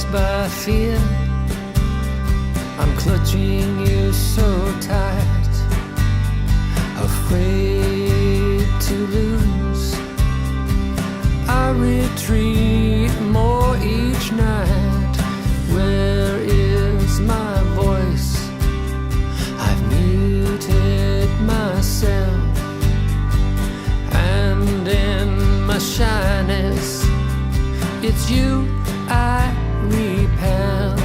possessed by fear. I'm clutching you so tight, afraid to lose. I retreat more each night. Where is my voice? I've muted myself, and in my shyness, it's you I repel.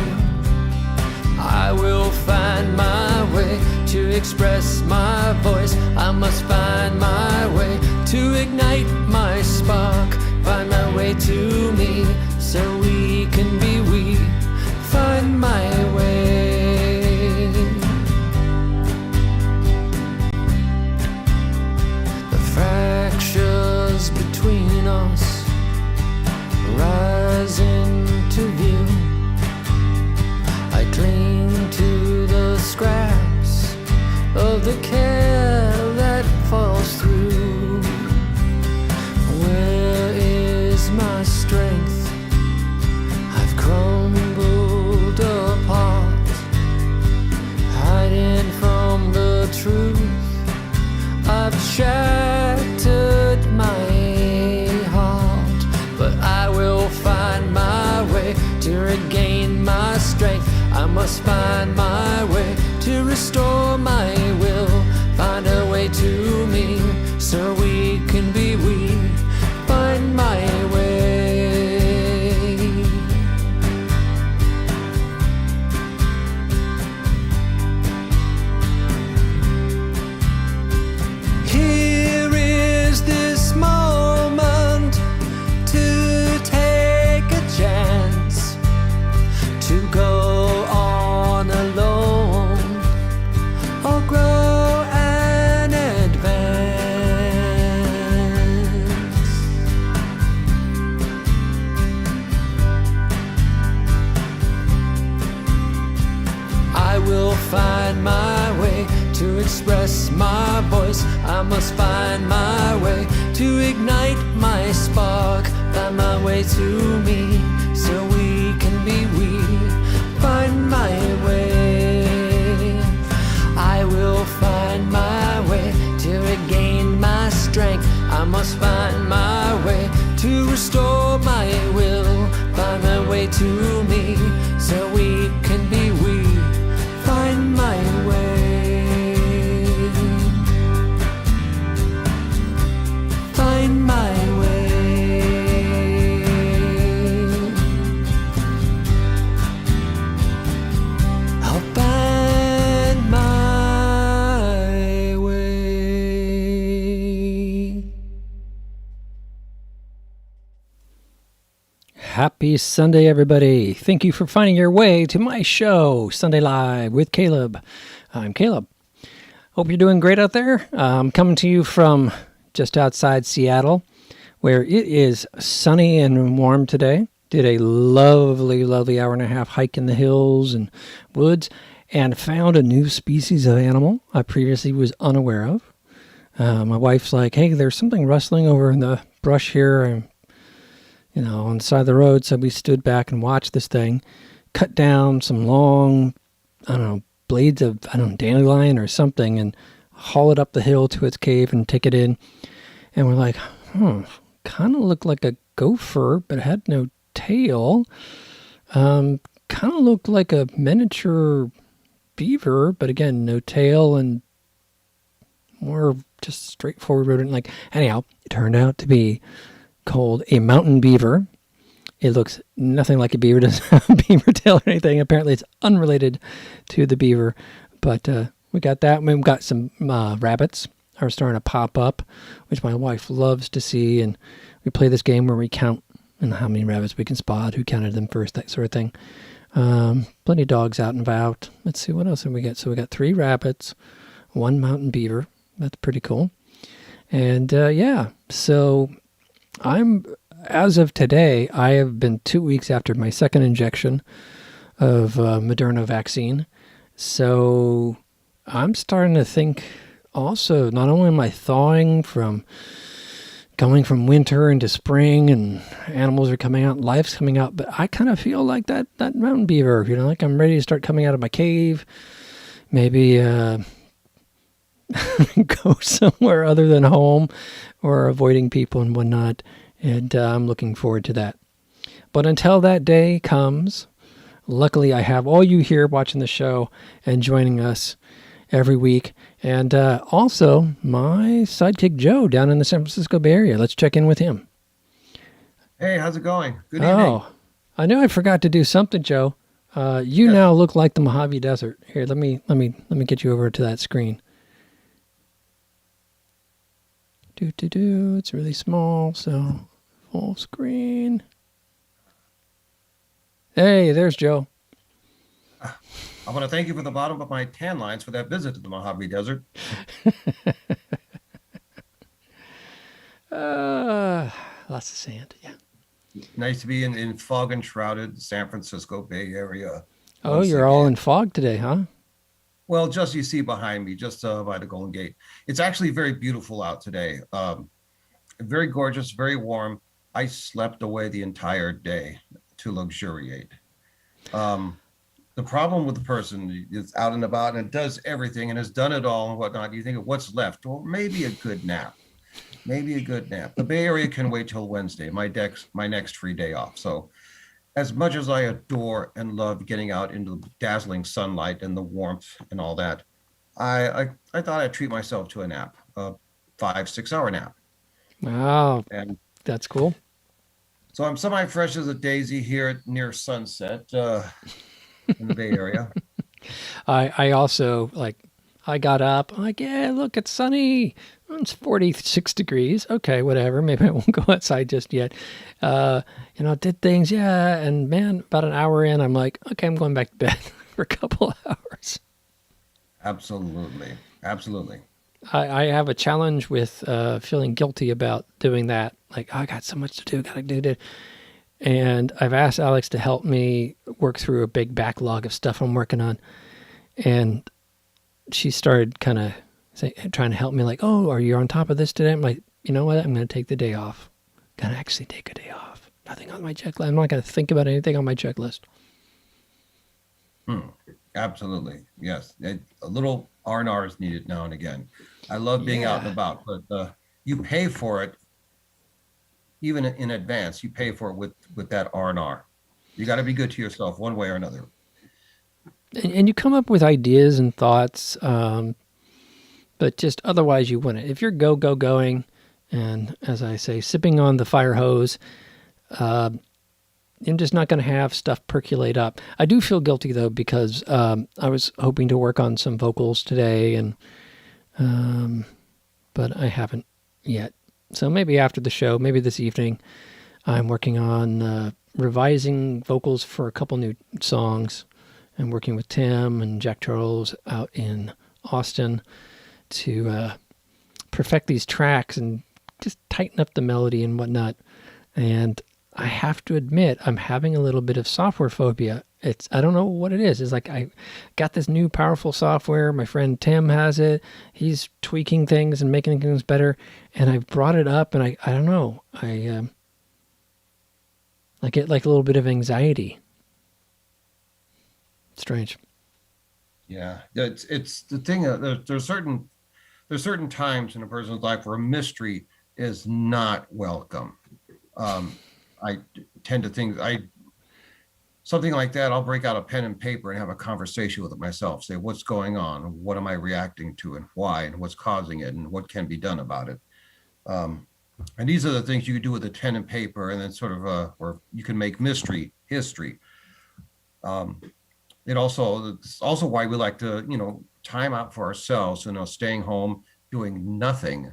I will find my way to express my voice. I must find my way to ignite my spark. Find my way to me, so we can be we. Find my way. The fractures between us rise into view. I cling to the scraps of the care that falls through. Where is my strength? I've crumbled apart, hiding from the truth. I've shattered my heart, but I will find my way to regain my strength. I must find my way to restore my will. Find a way to me, so we can be we. Find my way. Here is this moment to take a chance, to go on alone or grow and advance. I will find my way to express my voice. I must find my way to ignite my spark. Find my way to me, so we can be we. Find my way. I will find my way to regain my strength. I must find my way to restore my will. Find my way to me, so we can be we. Find my way. Find my way. I'll find my way. Happy Sunday, everybody. Thank you for finding your way to my show, Sunday Live with Caleb. I'm Caleb. Hope you're doing great out there. I'm coming to you from just outside Seattle, where it is sunny and warm today. Did a lovely, lovely hour and a half hike in the hills and woods, and found a new species of animal I previously was unaware of. My wife's like, hey, there's something rustling over in the brush here, and on the side of the road. So we stood back and watched this thing cut down some long, blades of, dandelion or something, and haul it up the hill to its cave and take it in. And we're like, kind of looked like a gopher, but it had no tail. Kind of looked like a miniature beaver, but again, no tail and more just straightforward rodent. Anyhow, it turned out to be called a mountain beaver. It looks nothing like a beaver. It doesn't have a beaver tail or anything. Apparently it's unrelated to the beaver, but we got that. We've got some rabbits are starting to pop up, which my wife loves to see, and we play this game where we count how many rabbits we can spot, who counted them first, that sort of thing. Plenty of dogs out and about. Let's see, what else did we get? So we got 3 rabbits, 1 mountain beaver. That's pretty cool. And so as of today, I have been 2 weeks after my second injection of Moderna vaccine. So I'm starting to think also, not only am I thawing from going from winter into spring and animals are coming out, life's coming out. But I kind of feel like that mountain beaver, like I'm ready to start coming out of my cave. Maybe go somewhere other than home or avoiding people and whatnot. And I'm looking forward to that. But until that day comes, luckily I have all you here watching the show and joining us every week. And also my sidekick Joe down in the San Francisco Bay Area. Let's check in with him. Hey, how's it going? Good evening. I knew I forgot to do something, Joe. You Yes. now look like the Mojave Desert. Here, let me get you over to that screen. It's really small, so full screen. Hey, there's Joe. I want to thank you from the bottom of my tan lines for that visit to the Mojave Desert. Lots of sand. Yeah. Nice to be in fog and shrouded San Francisco Bay Area. Oh, once you're all again. in fog today, huh? Well, just you see behind me, just by the Golden Gate. It's actually very beautiful out today. Very gorgeous, very warm. I slept away the entire day to luxuriate. The problem with the person is out and about and does everything and has done it all and whatnot. You think of what's left? Well, maybe a good nap. Maybe a good nap. The Bay Area can wait till Wednesday, my next free day off. So as much as I adore and love getting out into the dazzling sunlight and the warmth and all that, I thought I'd treat myself to a nap, a 5-6 hour nap. Wow, And that's cool. so I'm semi-fresh as a daisy here near sunset in the Bay Area. I also I got up. I'm like, yeah, look, it's sunny. It's 46 degrees. Okay, whatever. Maybe I won't go outside just yet. Did things, yeah. And man, about an hour in, I'm like, okay, I'm going back to bed for a couple of hours. Absolutely. Absolutely. I have a challenge with feeling guilty about doing that. Like, oh, I got so much to do, gotta do it. And I've asked Alex to help me work through a big backlog of stuff I'm working on. And she started kind of trying to help me, like, oh, are you on top of this today? I'm like, you know what? I'm going to take the day off. Going to actually take a day off. Nothing on my checklist. I'm not going to think about anything on my checklist. Absolutely. Yes. A little R&R is needed now and again. I love being out and Yeah. about, but you pay for it even in advance. You pay for it with that R&R. You got to be good to yourself one way or another. And you come up with ideas and thoughts, but just otherwise you wouldn't. If you're going, and as I say, sipping on the fire hose, I'm just not going to have stuff percolate up. I do feel guilty though, because I was hoping to work on some vocals today, and but I haven't yet. So maybe after the show, maybe this evening, I'm working on revising vocals for a couple new songs. I'm working with Tim and Jack Charles out in Austin to perfect these tracks and just tighten up the melody and whatnot. And I have to admit, I'm having a little bit of software phobia. I don't know what it is. It's like I got this new powerful software. My friend Tim has it. He's tweaking things and making things better. And I brought it up, and I don't know. I get like a little bit of anxiety. Strange. Yeah. It's the thing. There's certain times in a person's life where mystery is not welcome. I tend to think something like that, I'll break out a pen and paper and have a conversation with it myself. Say, what's going on? What am I reacting to, and why, and what's causing it, and what can be done about it? And these are the things you can do with a pen and paper, and then sort of, or you can make mystery history. It's also why we like to, time out for ourselves, staying home, doing nothing.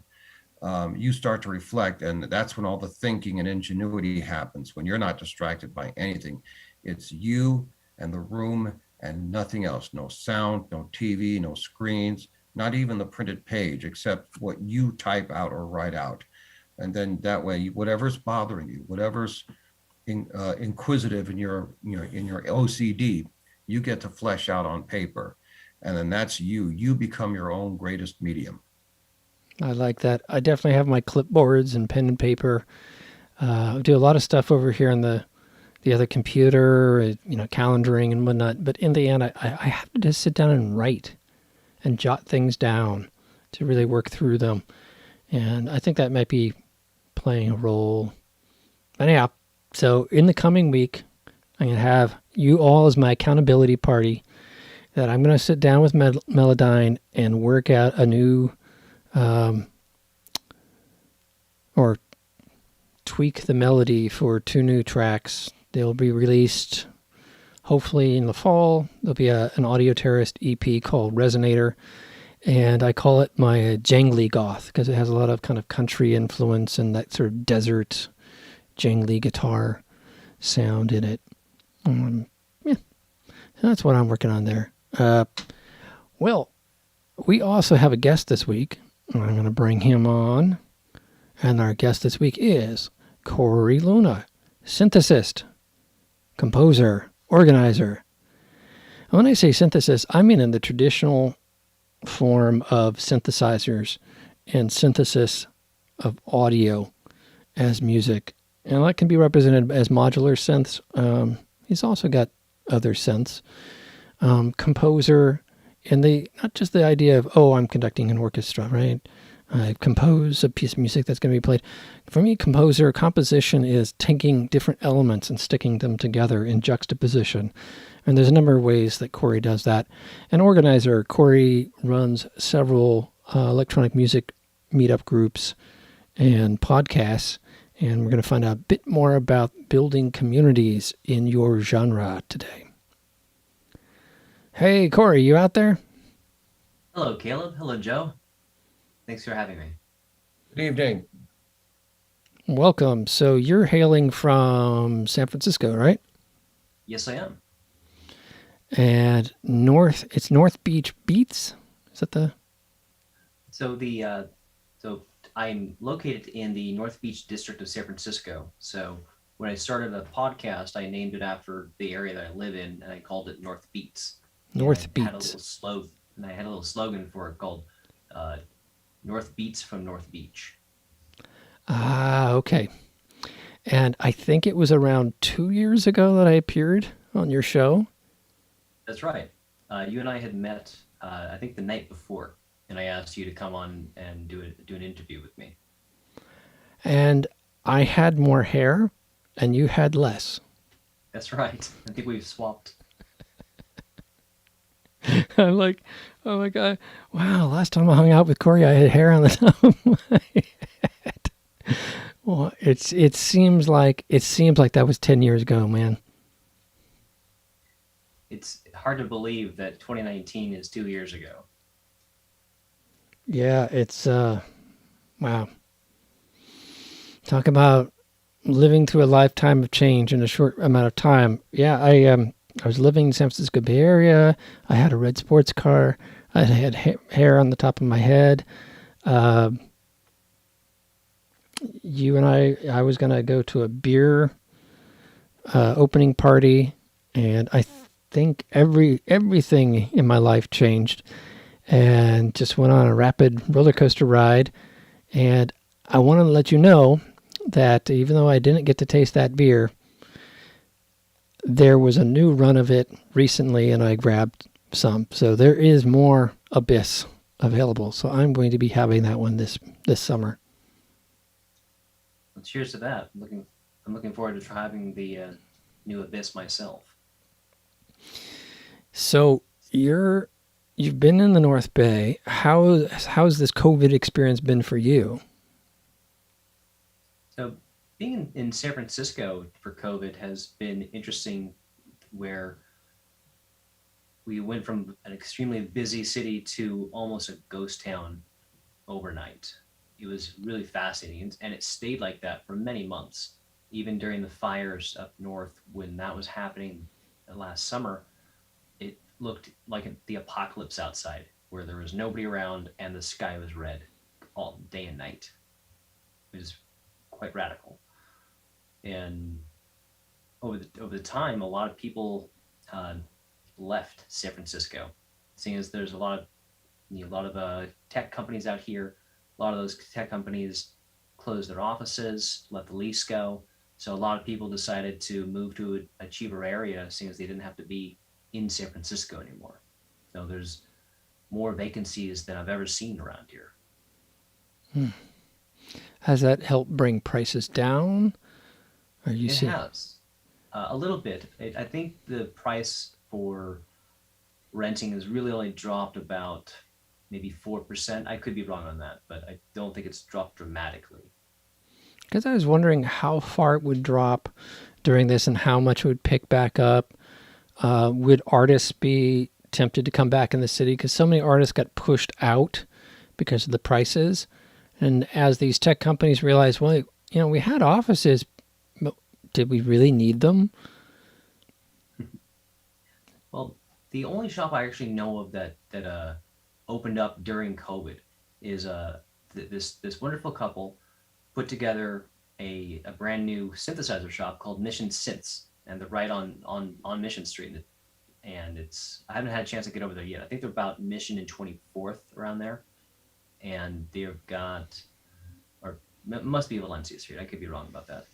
You start to reflect, and that's when all the thinking and ingenuity happens, when you're not distracted by anything. It's you and the room and nothing else. No sound, no TV, no screens, not even the printed page, except what you type out or write out. And then that way, whatever's bothering you, whatever's inquisitive in your OCD, you get to flesh out on paper. And then that's you. You become your own greatest medium. I like that. I definitely have my clipboards and pen and paper. I do a lot of stuff over here on the other computer, calendaring and whatnot. But in the end, I have to just sit down and write and jot things down to really work through them. And I think that might be playing a role. Anyhow, so in the coming week, I'm going to have you all as my accountability party that I'm going to sit down with Melodyne and work out a new or tweak the melody for 2 new tracks. They'll be released hopefully in the fall. There'll be an Audio Terrorist EP called Resonator, and I call it my jangly goth because it has a lot of kind of country influence and that sort of desert jangly guitar sound in it. Yeah, that's what I'm working on there. Well, we also have a guest this week. I'm going to bring him on. And our guest this week is Korey Luna, synthesist, composer, organizer. And when I say synthesis, I mean in the traditional form of synthesizers and synthesis of audio as music. And that can be represented as modular synths. He's also got other synths. Composer, and not just the idea of, I'm conducting an orchestra, right? I compose a piece of music that's going to be played. For me, composition is taking different elements and sticking them together in juxtaposition. And there's a number of ways that Korey does that. An organizer, Korey runs several electronic music meetup groups and podcasts. And we're going to find out a bit more about building communities in your genre today. Hey, Korey, you out there? Hello, Caleb. Hello, Joe. Thanks for having me. Good evening. Welcome. So you're hailing from San Francisco, right? Yes, I am. And it's North Beach Beats? Is that the... So I'm located in the North Beach district of San Francisco. So when I started a podcast, I named it after the area that I live in, and I called it North Beats. North Beats. I had a little slogan for it called North Beats from North Beach. Ah, okay. And I think it was around 2 years ago that I appeared on your show. That's right. You and I had met, I think, the night before, and I asked you to come on and do an interview with me. And I had more hair, and you had less. That's right. I think we've swapped. I'm like, oh my God. Wow, last time I hung out with Korey, I had hair on the top of my head. Well, it seems like that was 10 years ago, man. It's hard to believe that 2019 is 2 years ago. Yeah, it's wow. Talk about living through a lifetime of change in a short amount of time. Yeah, I was living in the San Francisco Bay Area. I had a red sports car. I had hair on the top of my head. You and I was going to go to a beer opening party, and I think everything in my life changed, and just went on a rapid roller coaster ride. And I want to let you know that even though I didn't get to taste that beer, there was a new run of it recently, and I grabbed some. So there is more Abyss available. So I'm going to be having that one this summer. Well, cheers to that. I'm looking forward to having the new Abyss myself. So you've been in the North Bay. How's this COVID experience been for you? So being in San Francisco for COVID has been interesting, where we went from an extremely busy city to almost a ghost town overnight. It was really fascinating, and it stayed like that for many months. Even during the fires up north, when that was happening last summer, it looked like the apocalypse outside, where there was nobody around and the sky was red all day and night. It was quite radical. And over the time, a lot of people left San Francisco, seeing as there's a lot of tech companies out here. a lot of those tech companies closed their offices, let the lease go. So a lot of people decided to move to a cheaper area, seeing as they didn't have to be in San Francisco anymore. So there's more vacancies than I've ever seen around here. Has that helped bring prices down? Are you It see? has a little bit. I think the price for renting has really only dropped about maybe 4%. I could be wrong on that, but I don't think it's dropped dramatically. Because I was wondering how far it would drop during this and how much it would pick back up. Would artists be tempted to come back in the city? Because so many artists got pushed out because of the prices. And as these tech companies realize, well, we had offices, but did we really need them? Well, the only shop I actually know of that opened up during COVID is this wonderful couple put together a brand new synthesizer shop called Mission Synths, and they're right on Mission Street. And it's I haven't had a chance to get over there yet. I think they're about Mission and 24th around there, and they've got or must be Valencia Street. I could be wrong about that,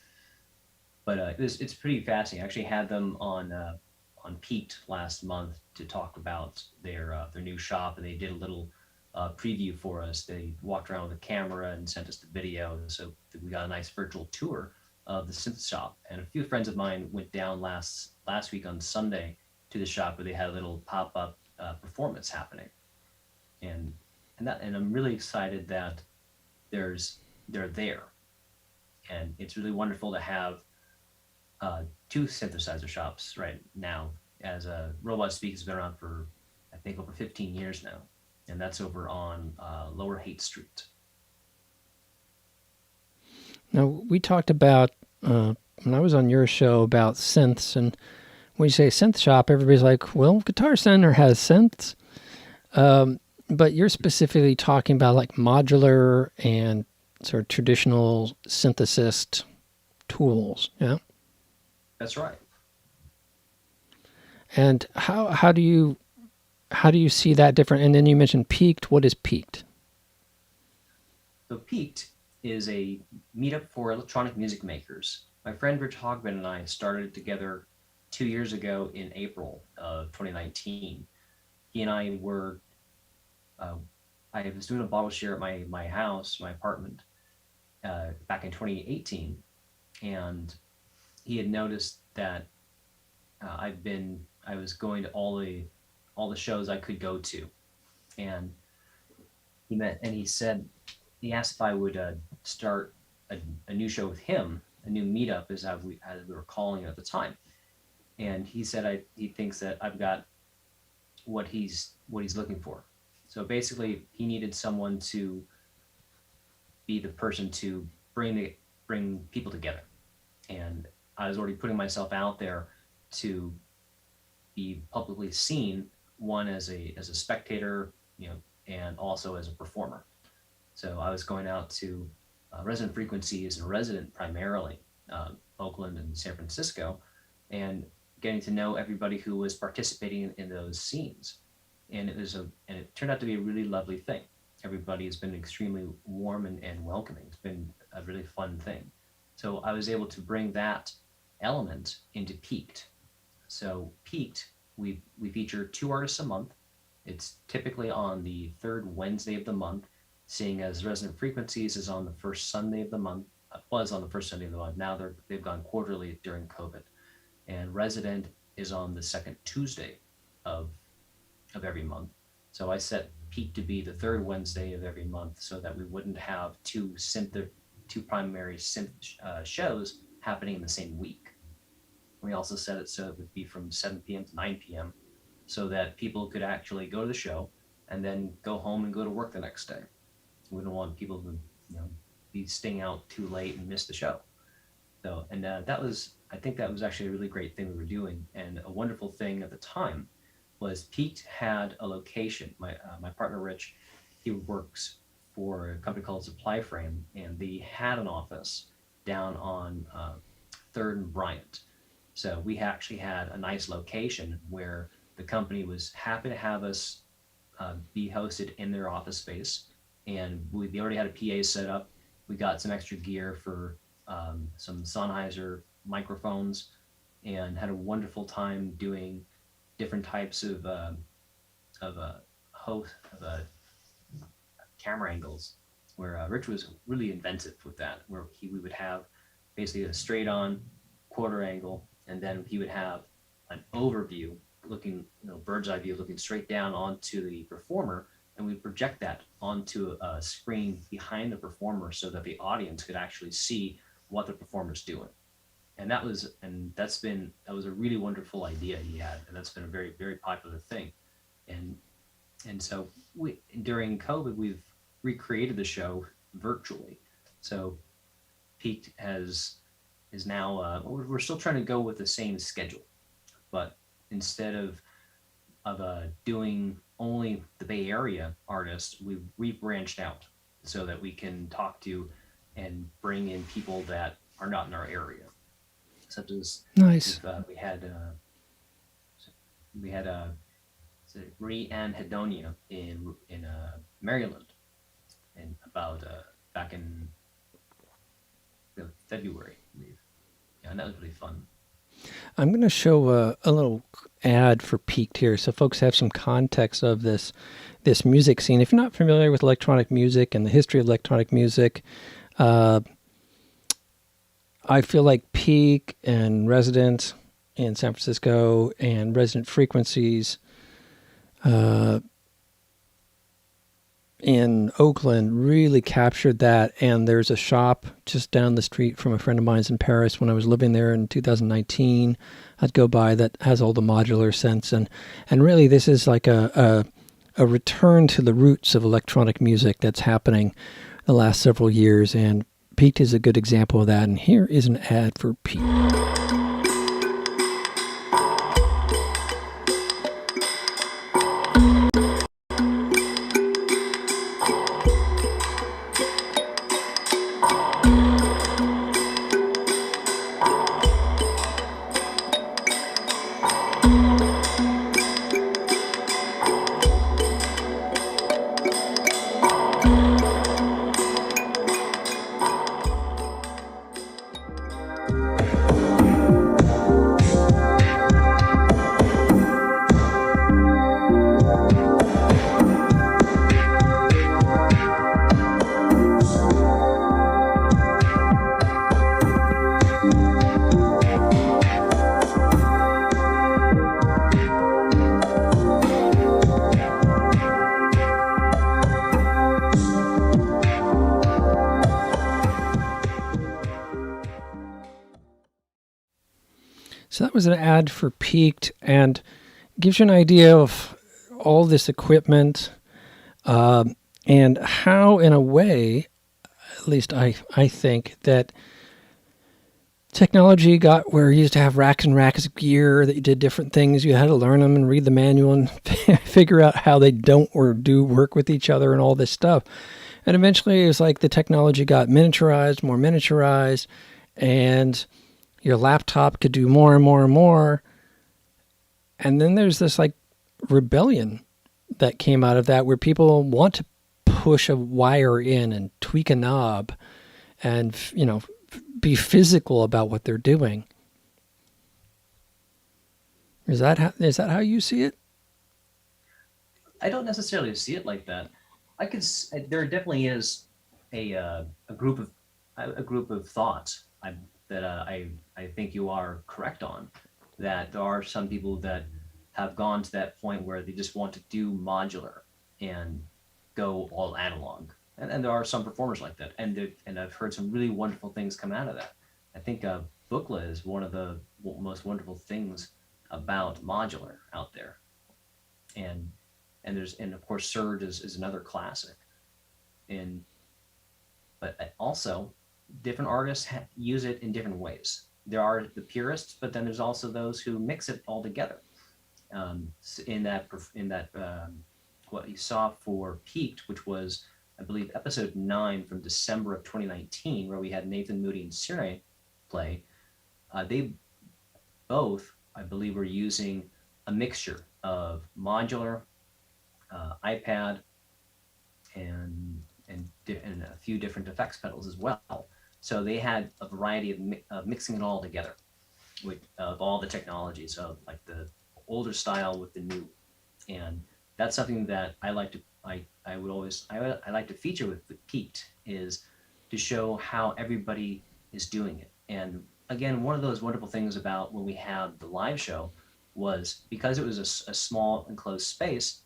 but it's pretty fascinating. I actually had them on Peaked last month to talk about their new shop, and they did a little preview for us. They walked around with a camera and sent us the video, so we got a nice virtual tour of the synth shop. And a few friends of mine went down last week on Sunday to the shop where they had a little pop up performance happening, and and I'm really excited that they're there, and it's really wonderful to have two synthesizer shops right now. As Robot Speak has been around for I think over 15 years now, and that's over on Lower Haight Street. Now, we talked about, when I was on your show, about synths. And when you say synth shop, everybody's like, well, Guitar Center has synths. But you're specifically talking about like modular and sort of traditional synthesist tools, yeah? That's right. And how do you see that different? And then you mentioned Peaked. What is Peaked? So Peaked is a meetup for electronic music makers. My friend Rich Hogman and I started it together 2 years ago in April of 2019. He and I were, I was doing a bottle share at my house, my apartment, back in 2018, and he had noticed that I was going to all the shows I could go to, and he asked if I would start a new show with him, a new meetup as we were calling it at the time. And he said he thinks that I've got what he's looking for. So basically, he needed someone to be the person to bring people together. And I was already putting myself out there to be publicly seen, one as a spectator, and also as a performer. So I was going out to resident frequencies and resident primarily, Oakland and San Francisco, and getting to know everybody who was participating in those scenes. And it turned out to be a really lovely thing. Everybody has been extremely warm and welcoming. It's been a really fun thing. So I was able to bring that element into Peaked. So Peaked, we feature 2 artists a month. It's typically on the third Wednesday of the month, seeing as Resident Frequencies is on the first Sunday of the month, was on the first Sunday of the month. Now they've gone quarterly during COVID. And Resident is on the second Tuesday of every month. So I set Peak to be the third Wednesday of every month so that we wouldn't have two primary synth shows happening in the same week. We also set it so it would be from 7 p.m. to 9 p.m. so that people could actually go to the show and then go home and go to work the next day. We don't want people to be staying out too late and miss the show. So, and I think that was actually a really great thing we were doing. And a wonderful thing at the time was Peaked had a location. My partner Rich, he works for a company called Supply Frame, and they had an office down on 3rd and Bryant. So we actually had a nice location where the company was happy to have us be hosted in their office space. and they already had a PA set up. We got some extra gear for some Sennheiser microphones, and had a wonderful time doing different types of host of camera angles. Where Rich was really inventive with that, where we would have basically a straight on quarter angle, and then he would have an overview looking, bird's eye view looking straight down onto the performer, and we project that onto a screen behind the performer so that the audience could actually see what the performer's doing. And that was a really wonderful idea he had, and that's been a very, very popular thing. And so during COVID, we've recreated the show virtually. So Peaked is now we're still trying to go with the same schedule, but instead of doing only the Bay Area artists, we branched out so that we can talk to and bring in people that are not in our area, such as Nice. we had Marie Ann Hedonia in Maryland, and about back in February, I believe. Yeah, and that was really fun. I'm going to show a little ad for Peaked here, so folks have some context of this music scene. If you're not familiar with electronic music and the history of electronic music, I feel like Peak and Resident in San Francisco and Resident Frequencies in Oakland really captured that. And there's a shop just down the street from a friend of mine's in Paris when I was living there in 2019. I'd go by that has all the modular synths, and really this is like a return to the roots of electronic music that's happening the last several years, and Peaked is a good example of that. And here is an ad for Peaked. So that was an ad for Peaked, and gives you an idea of all this equipment and how, in a way, at least I think, that technology got where you used to have racks and racks of gear that you did different things. You had to learn them and read the manual and figure out how they don't or do work with each other and all this stuff. And eventually it was like the technology got miniaturized, more miniaturized, and your laptop could do more and more and more. And then there's this like rebellion that came out of that, where people want to push a wire in and tweak a knob and, be physical about what they're doing. Is that how you see it? I don't necessarily see it like that. There definitely is a group of thoughts that I think you are correct on, that there are some people that have gone to that point where they just want to do modular and go all analog. And there are some performers like that. And I've heard some really wonderful things come out of that. I think Bookla is one of the most wonderful things about modular out there. And of course Surge is another classic. But also different artists use it in different ways. There are the purists, but then there's also those who mix it all together. In that what you saw for Peaked, which was, I believe, episode 9 from December of 2019, where we had Nathan Moody and Sire play, they both, I believe, were using a mixture of modular, iPad, and and a few different effects pedals as well. So they had a variety of mixing it all together of all the technologies of like the older style with the new. And that's something that I like to I like to feature with the Peaked, is to show how everybody is doing it. And again, one of those wonderful things about when we had the live show was, because it was a small enclosed space,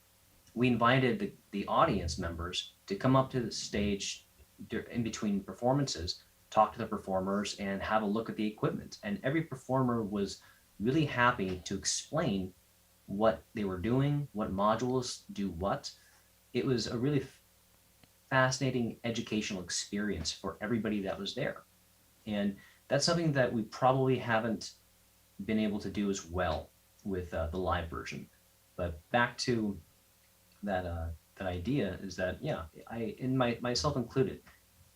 we invited the audience members to come up to the stage in between performances, talk to the performers, and have a look at the equipment. And every performer was really happy to explain what they were doing, what modules do what. It was a really fascinating educational experience for everybody that was there. And that's something that we probably haven't been able to do as well with the live version. But back to that idea is that, yeah, myself included,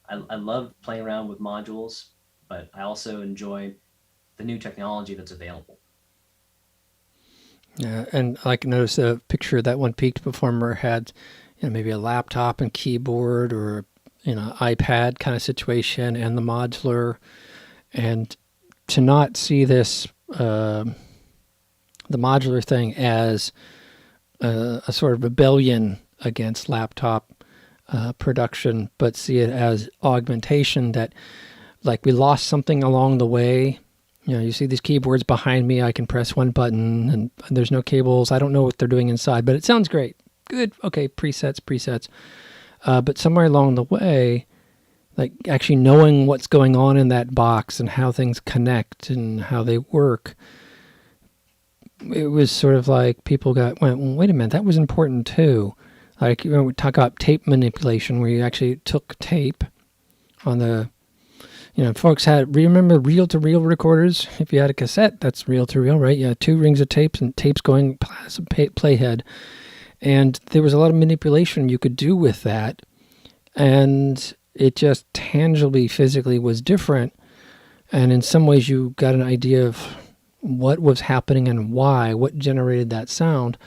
I love playing around with modules, but I also enjoy the new technology that's available. Yeah, and I can notice a picture that one Peaked performer had, maybe a laptop and keyboard, or iPad kind of situation, and the modular. And to not see this the modular thing as a sort of rebellion against laptop production, but see it as augmentation, that like we lost something along the way. You see these keyboards behind me, I can press one button and there's no cables. I don't know what they're doing inside, but it sounds great. Good. Okay. Presets. But somewhere along the way, like actually knowing what's going on in that box and how things connect and how they work, it was sort of like people went, well, wait a minute, that was important too. Like, we talk about tape manipulation, where you actually took tape on the, folks remember reel-to-reel recorders? If you had a cassette, that's reel-to-reel, right? You had 2 rings of tapes and tapes going past a playhead. And there was a lot of manipulation you could do with that. And it just tangibly, physically was different. And in some ways you got an idea of what was happening and why, what generated that sound.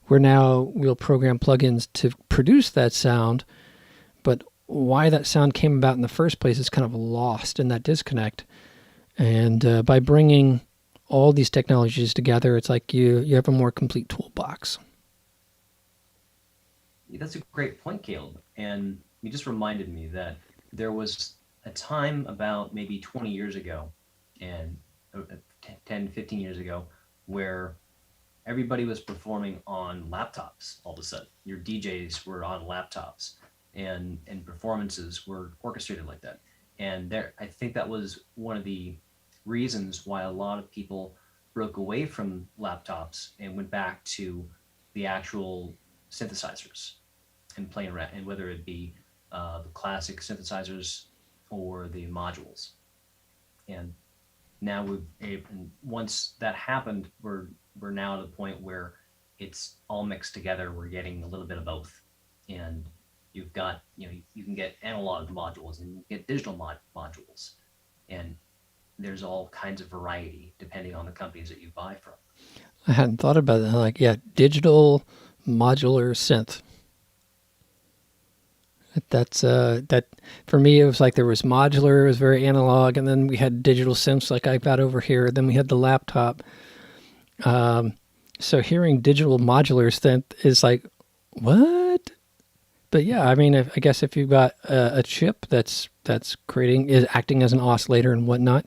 Where now we'll program plugins to produce that sound, but why that sound came about in the first place is kind of lost in that disconnect. And by bringing all these technologies together, it's like you have a more complete toolbox. That's a great point, Caleb. And you just reminded me that there was a time about maybe 20 years ago and 10, 15 years ago where everybody was performing on laptops all of a sudden. Your DJs were on laptops, and performances were orchestrated like that. And I think that was one of the reasons why a lot of people broke away from laptops and went back to the actual synthesizers and playing around, and whether it be the classic synthesizers or the modules. And now once that happened, we're now to the point where it's all mixed together. We're getting a little bit of both, and you've got, you can get analog modules and you get digital modules, and there's all kinds of variety depending on the companies that you buy from. I hadn't thought about that. Like, yeah, digital modular synth. That's that for me. It was like there was modular, it was very analog, and then we had digital synths like I've got over here. Then we had the laptop. So hearing digital modular synth is like, what? But yeah, I mean, I guess if you've got a chip that's is acting as an oscillator and whatnot,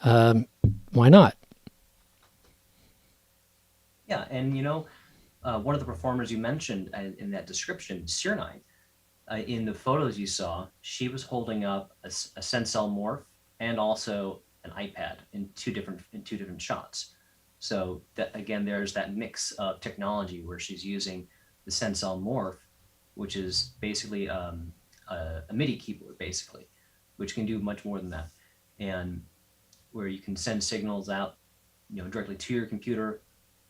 why not? Yeah, and one of the performers you mentioned in that description, Cernine, in the photos you saw, she was holding up a Sensel Morph and also an iPad in two different shots. So that, again, there's that mix of technology where she's using the Sensel Morph, which is basically a MIDI keyboard, basically, which can do much more than that, and where you can send signals out, directly to your computer,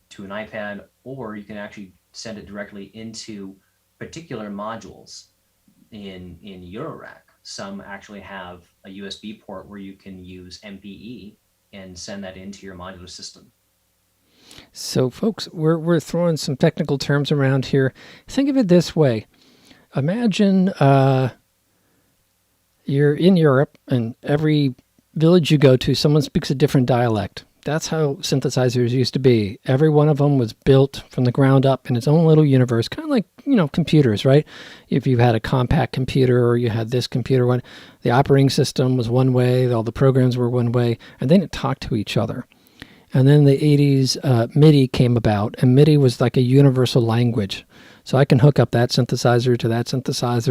to an iPad, or you can actually send it directly into particular modules in Eurorack. Some actually have a USB port where you can use MPE and send that into your modular system. So, folks, we're throwing some technical terms around here. Think of it this way. Imagine you're in Europe, and every village you go to, someone speaks a different dialect. That's how synthesizers used to be. Every one of them was built from the ground up in its own little universe, kind of like, computers, right? If you had a compact computer or you had this computer, one, the operating system was one way, all the programs were one way, and they didn't talk to each other. And then in the 80s, MIDI came about, and MIDI was like a universal language. So I can hook up that synthesizer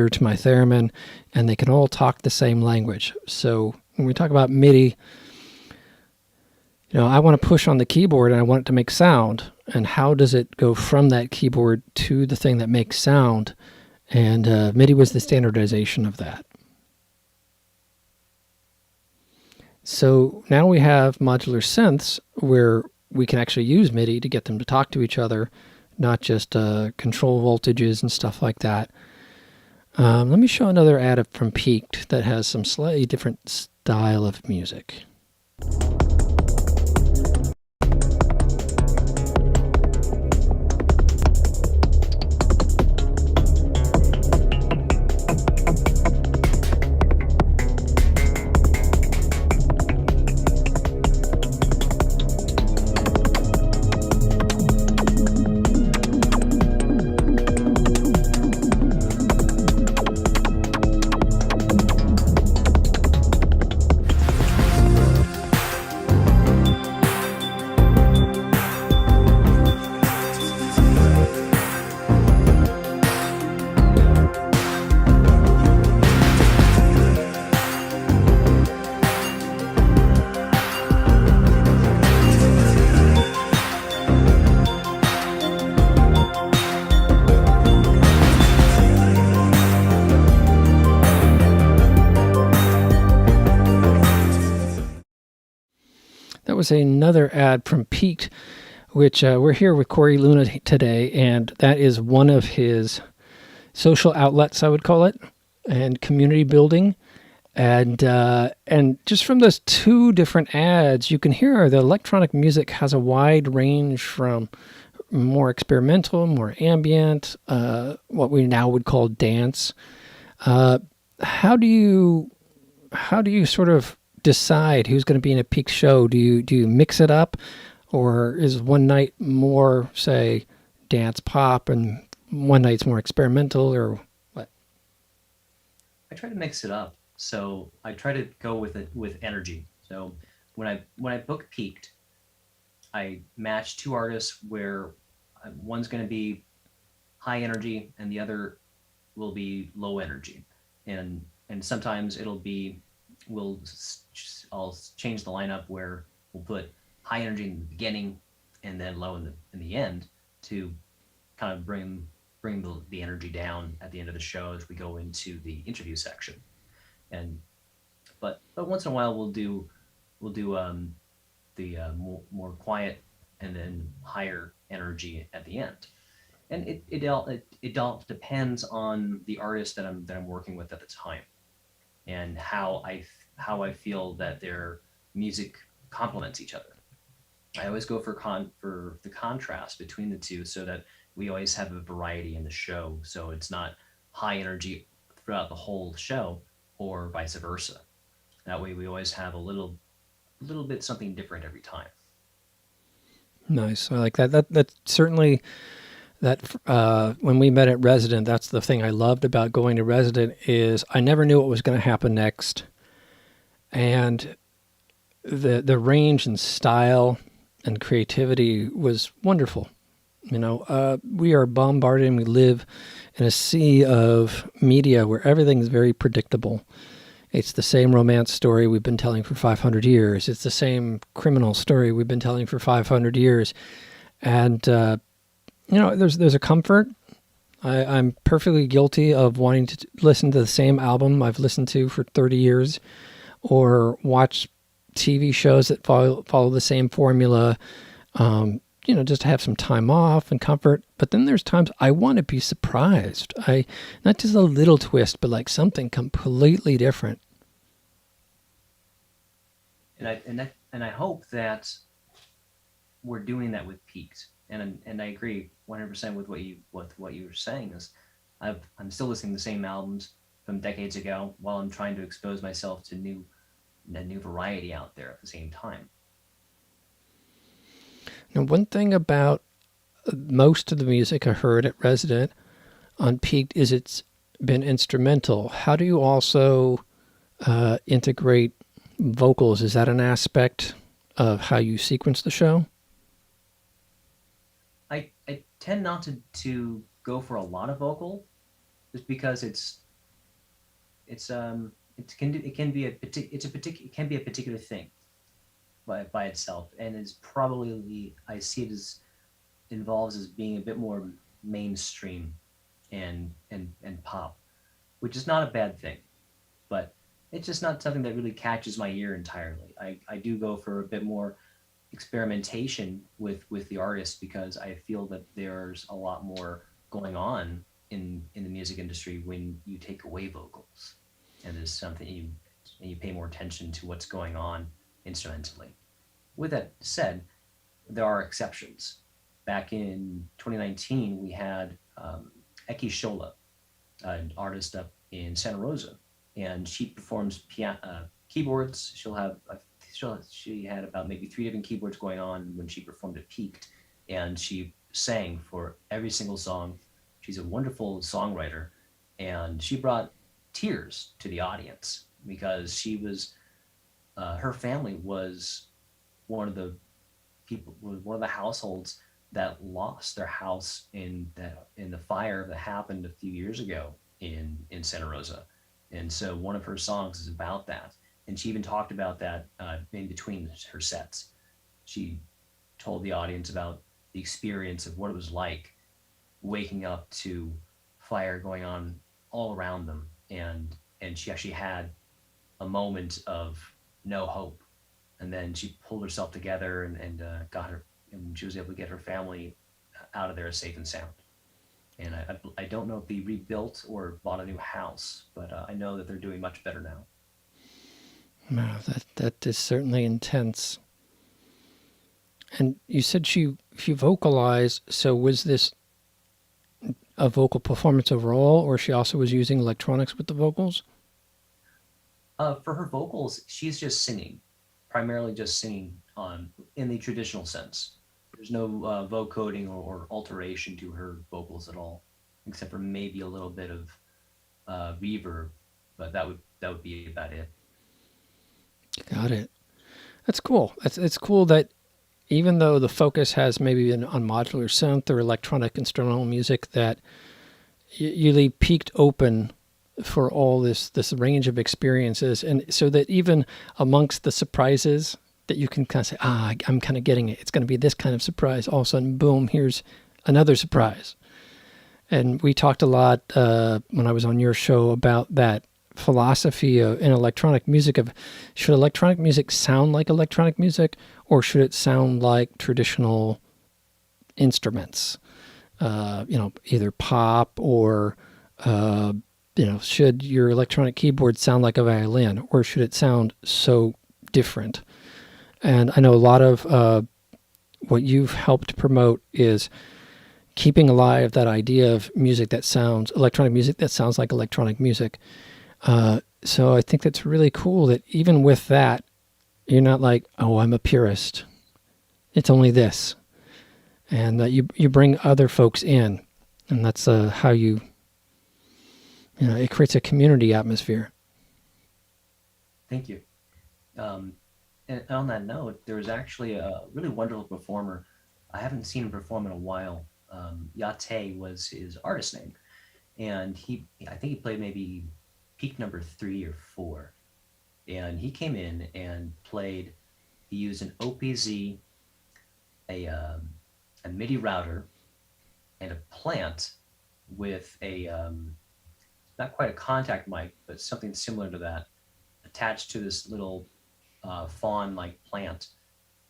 to my theremin, and they can all talk the same language. So when we talk about MIDI, I want to push on the keyboard and I want it to make sound. And how does it go from that keyboard to the thing that makes sound? And MIDI was the standardization of that. So now we have modular synths where we can actually use MIDI to get them to talk to each other, not just control voltages and stuff like that. Let me show another ad from Peaked that has some slightly different style of music. That was another ad from Peaked, which we're here with Korey Luna today, and that is one of his social outlets, I would call it, and community building. And just from those two different ads, you can hear the electronic music has a wide range from more experimental, more ambient, what we now would call dance. How do you sort of decide who's going to be in a Peak show? Do you mix it up, or is one night more, say, dance pop and one night's more experimental, or what? I try to mix it up. So I try to go with energy. So when I book Peaked, I match two artists where one's going to be high energy and the other will be low energy, and sometimes I'll change the lineup where we'll put high energy in the beginning and then low in the end to kind of bring the energy down at the end of the show as we go into the interview section. But once in a while we'll do the more quiet and then higher energy at the end. And it all depends on the artist that I'm working with at the time, and how I feel that their music complements each other. I always go for the contrast between the two, so that we always have a variety in the show. So it's not high energy throughout the whole show, or vice versa. That way we always have a little bit something different every time. Nice. I like that. That certainly, that when we met at Resident, that's the thing I loved about going to Resident, is I never knew what was going to happen next. And the range and style and creativity was wonderful. We are bombarded and we live in a sea of media where everything is very predictable. It's the same romance story we've been telling for 500 years. It's the same criminal story we've been telling for 500 years. And, there's a comfort. I'm perfectly guilty of wanting to listen to the same album I've listened to for 30 years, or watch TV shows that follow the same formula, just to have some time off and comfort. But then there's times I want to be surprised. Not just a little twist, but like something completely different. And I hope that we're doing that with Peaked. And I agree 100% with what you were saying. Is I'm still listening to the same albums. from decades ago, while I'm trying to expose myself to a new variety out there at the same time. Now, one thing about most of the music I heard at Resident on Peaked is it's been instrumental. How do you also integrate vocals? Is that an aspect of how you sequence the show? I tend not to go for a lot of vocal, just because it can be it can be a particular thing by itself, and it's probably, I see it as, involves as being a bit more mainstream and pop, which is not a bad thing, but it's just not something that really catches my ear entirely. I do go for a bit more experimentation with the artist, because I feel that there's a lot more going on in the music industry when you take away vocals, and there's something you pay more attention to what's going on instrumentally. With that said, there are exceptions. Back in 2019, we had Eki Shola, an artist up in Santa Rosa, and she performs keyboards. She had about maybe 3 different keyboards going on when she performed at Peaked, and she sang for every single song. She's a wonderful songwriter, and she brought tears to the audience, because her family was one of the one of the households that lost their house in the fire that happened a few years ago in Santa Rosa. And so one of her songs is about that. And she even talked about that in between her sets. She told the audience about the experience of what it was like waking up to fire going on all around them. And she actually had a moment of no hope. And then she pulled herself together and got her, and she was able to get her family out of there safe and sound. And I don't know if they rebuilt or bought a new house, but I know that they're doing much better now. Wow, that is certainly intense. And you said she vocalized, so was this a vocal performance overall, or she also was using electronics with the vocals? For her vocals, she's just singing, primarily just singing in the traditional sense. There's no vocoding or alteration to her vocals at all, except for maybe a little bit of reverb, but that would be about it. Got it. That's cool. It's cool that even though the focus has maybe been on modular synth or electronic instrumental music, that you leave Peaked open for all this range of experiences, and so that even amongst the surprises that you can kind of say, I'm kind of getting it. It's going to be this kind of surprise. All of a sudden, boom, here's another surprise. And we talked a lot when I was on your show about that philosophy in electronic music of, should electronic music sound like electronic music, or should it sound like traditional instruments? Either pop or, should your electronic keyboard sound like a violin, or should it sound so different? And I know a lot of what you've helped promote is keeping alive that idea of electronic music that sounds like electronic music. So I think that's really cool that even with that, you're not like, oh, I'm a purist. It's only this. And you bring other folks in. And that's how it creates a community atmosphere. Thank you. And on that note, there was actually a really wonderful performer. I haven't seen him perform in a while. Yate was his artist name. And I think he played maybe peak number 3 or 4. And he came in and played, he used an OPZ, a MIDI router, and a plant with not quite a contact mic, but something similar to that, attached to this little fawn-like plant.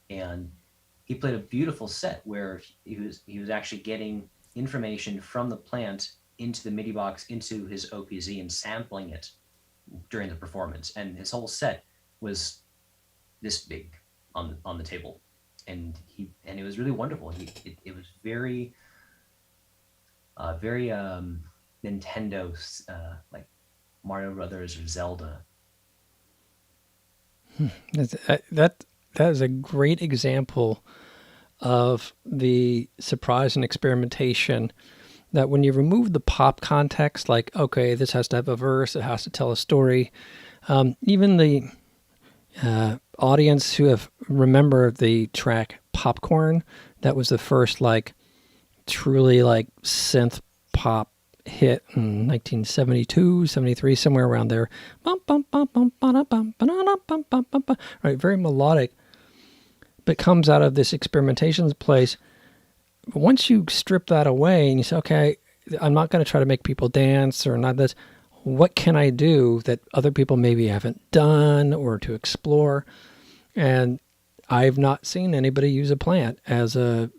And he played a beautiful set where he was actually getting information from the plant into the MIDI box, into his OPZ, and sampling it during the performance. And his whole set was this big on the table, and it was really wonderful. It was very Nintendo, like Mario Brothers or Zelda. That is a great example of the surprise and experimentation, that when you remove the pop context, like, okay, this has to have a verse, it has to tell a story, even the audience who have remember the track Popcorn, that was the first like truly like synth pop hit in 1972, 73, somewhere around there. Right, very melodic, but comes out of this experimentation place. Once you strip that away and you say, okay, I'm not going to try to make people dance or not this, what can I do that other people maybe haven't done or to explore? And I've not seen anybody use a plant as a,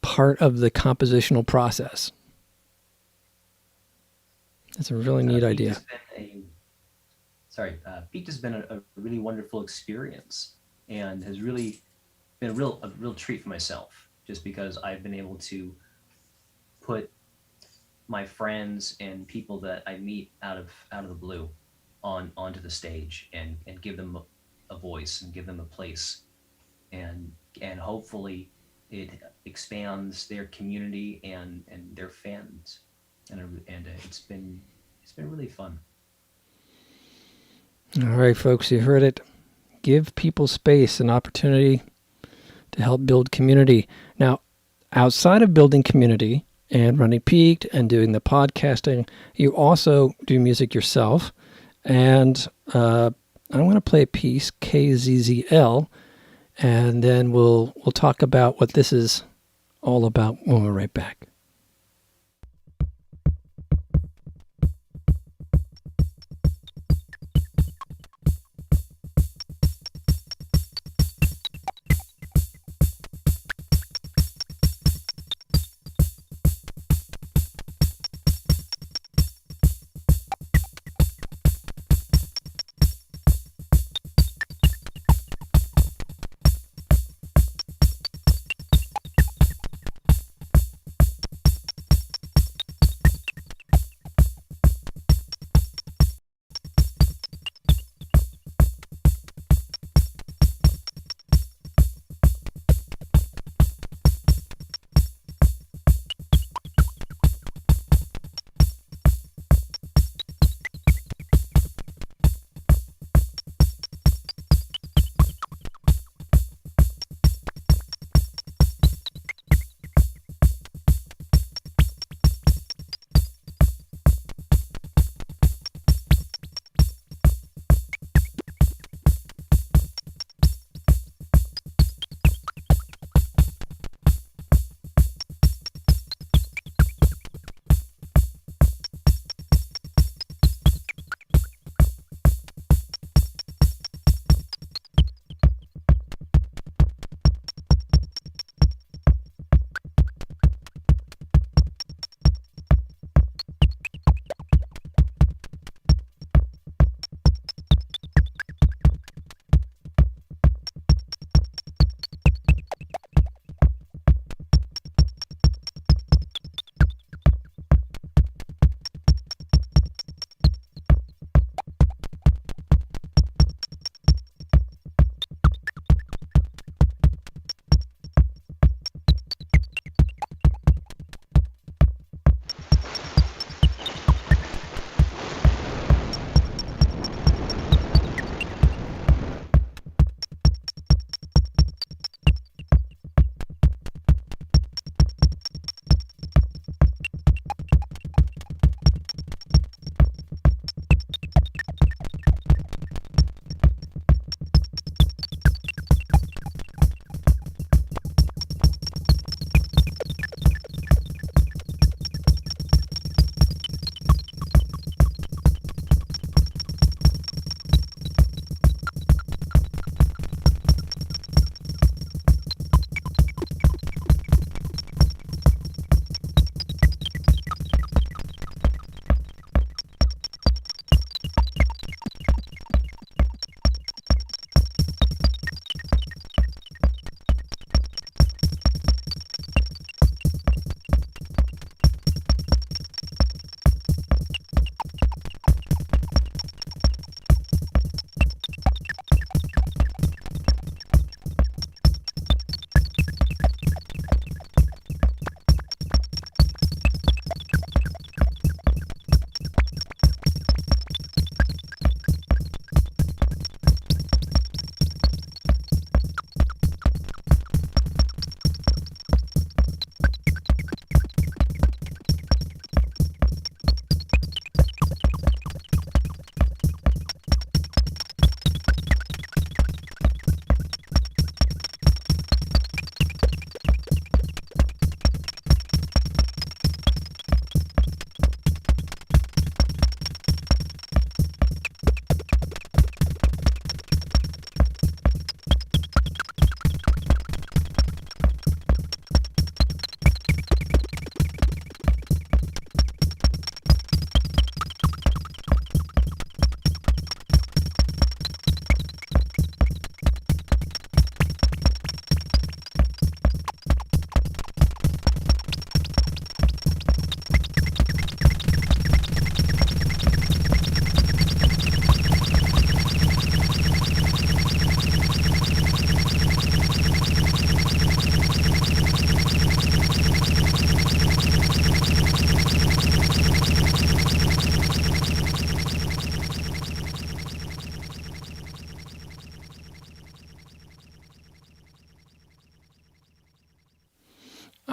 part of the compositional process. That's a really neat idea. Peaked has been a really wonderful experience, and has really been a real treat for myself, just because I've been able to put my friends and people that I meet out of the blue onto the stage, and give them a voice and give them a place, and hopefully it expands their community and their fans, and it's been really fun. All right, folks, you heard it. Give people space and opportunity to help build community. Now, outside of building community and running Peaked and doing the podcasting, you also do music yourself. And I'm going to play a piece, KZZL, and then we'll talk about what this is all about when we're right back.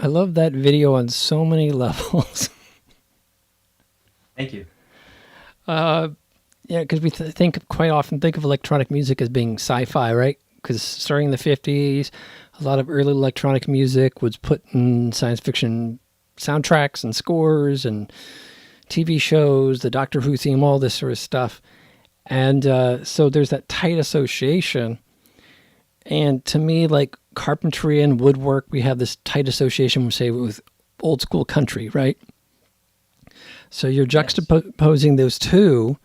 love that video on so many levels. Thank you. Yeah, because we quite often think of electronic music as being sci-fi, right? Because starting in the 50s, a lot of early electronic music was put in science fiction soundtracks and scores and TV shows, the Doctor Who theme, all this sort of stuff. And so there's that tight association. And to me, like carpentry and woodwork, we have this tight association, say, with old school country, right? So you're juxtaposing those two,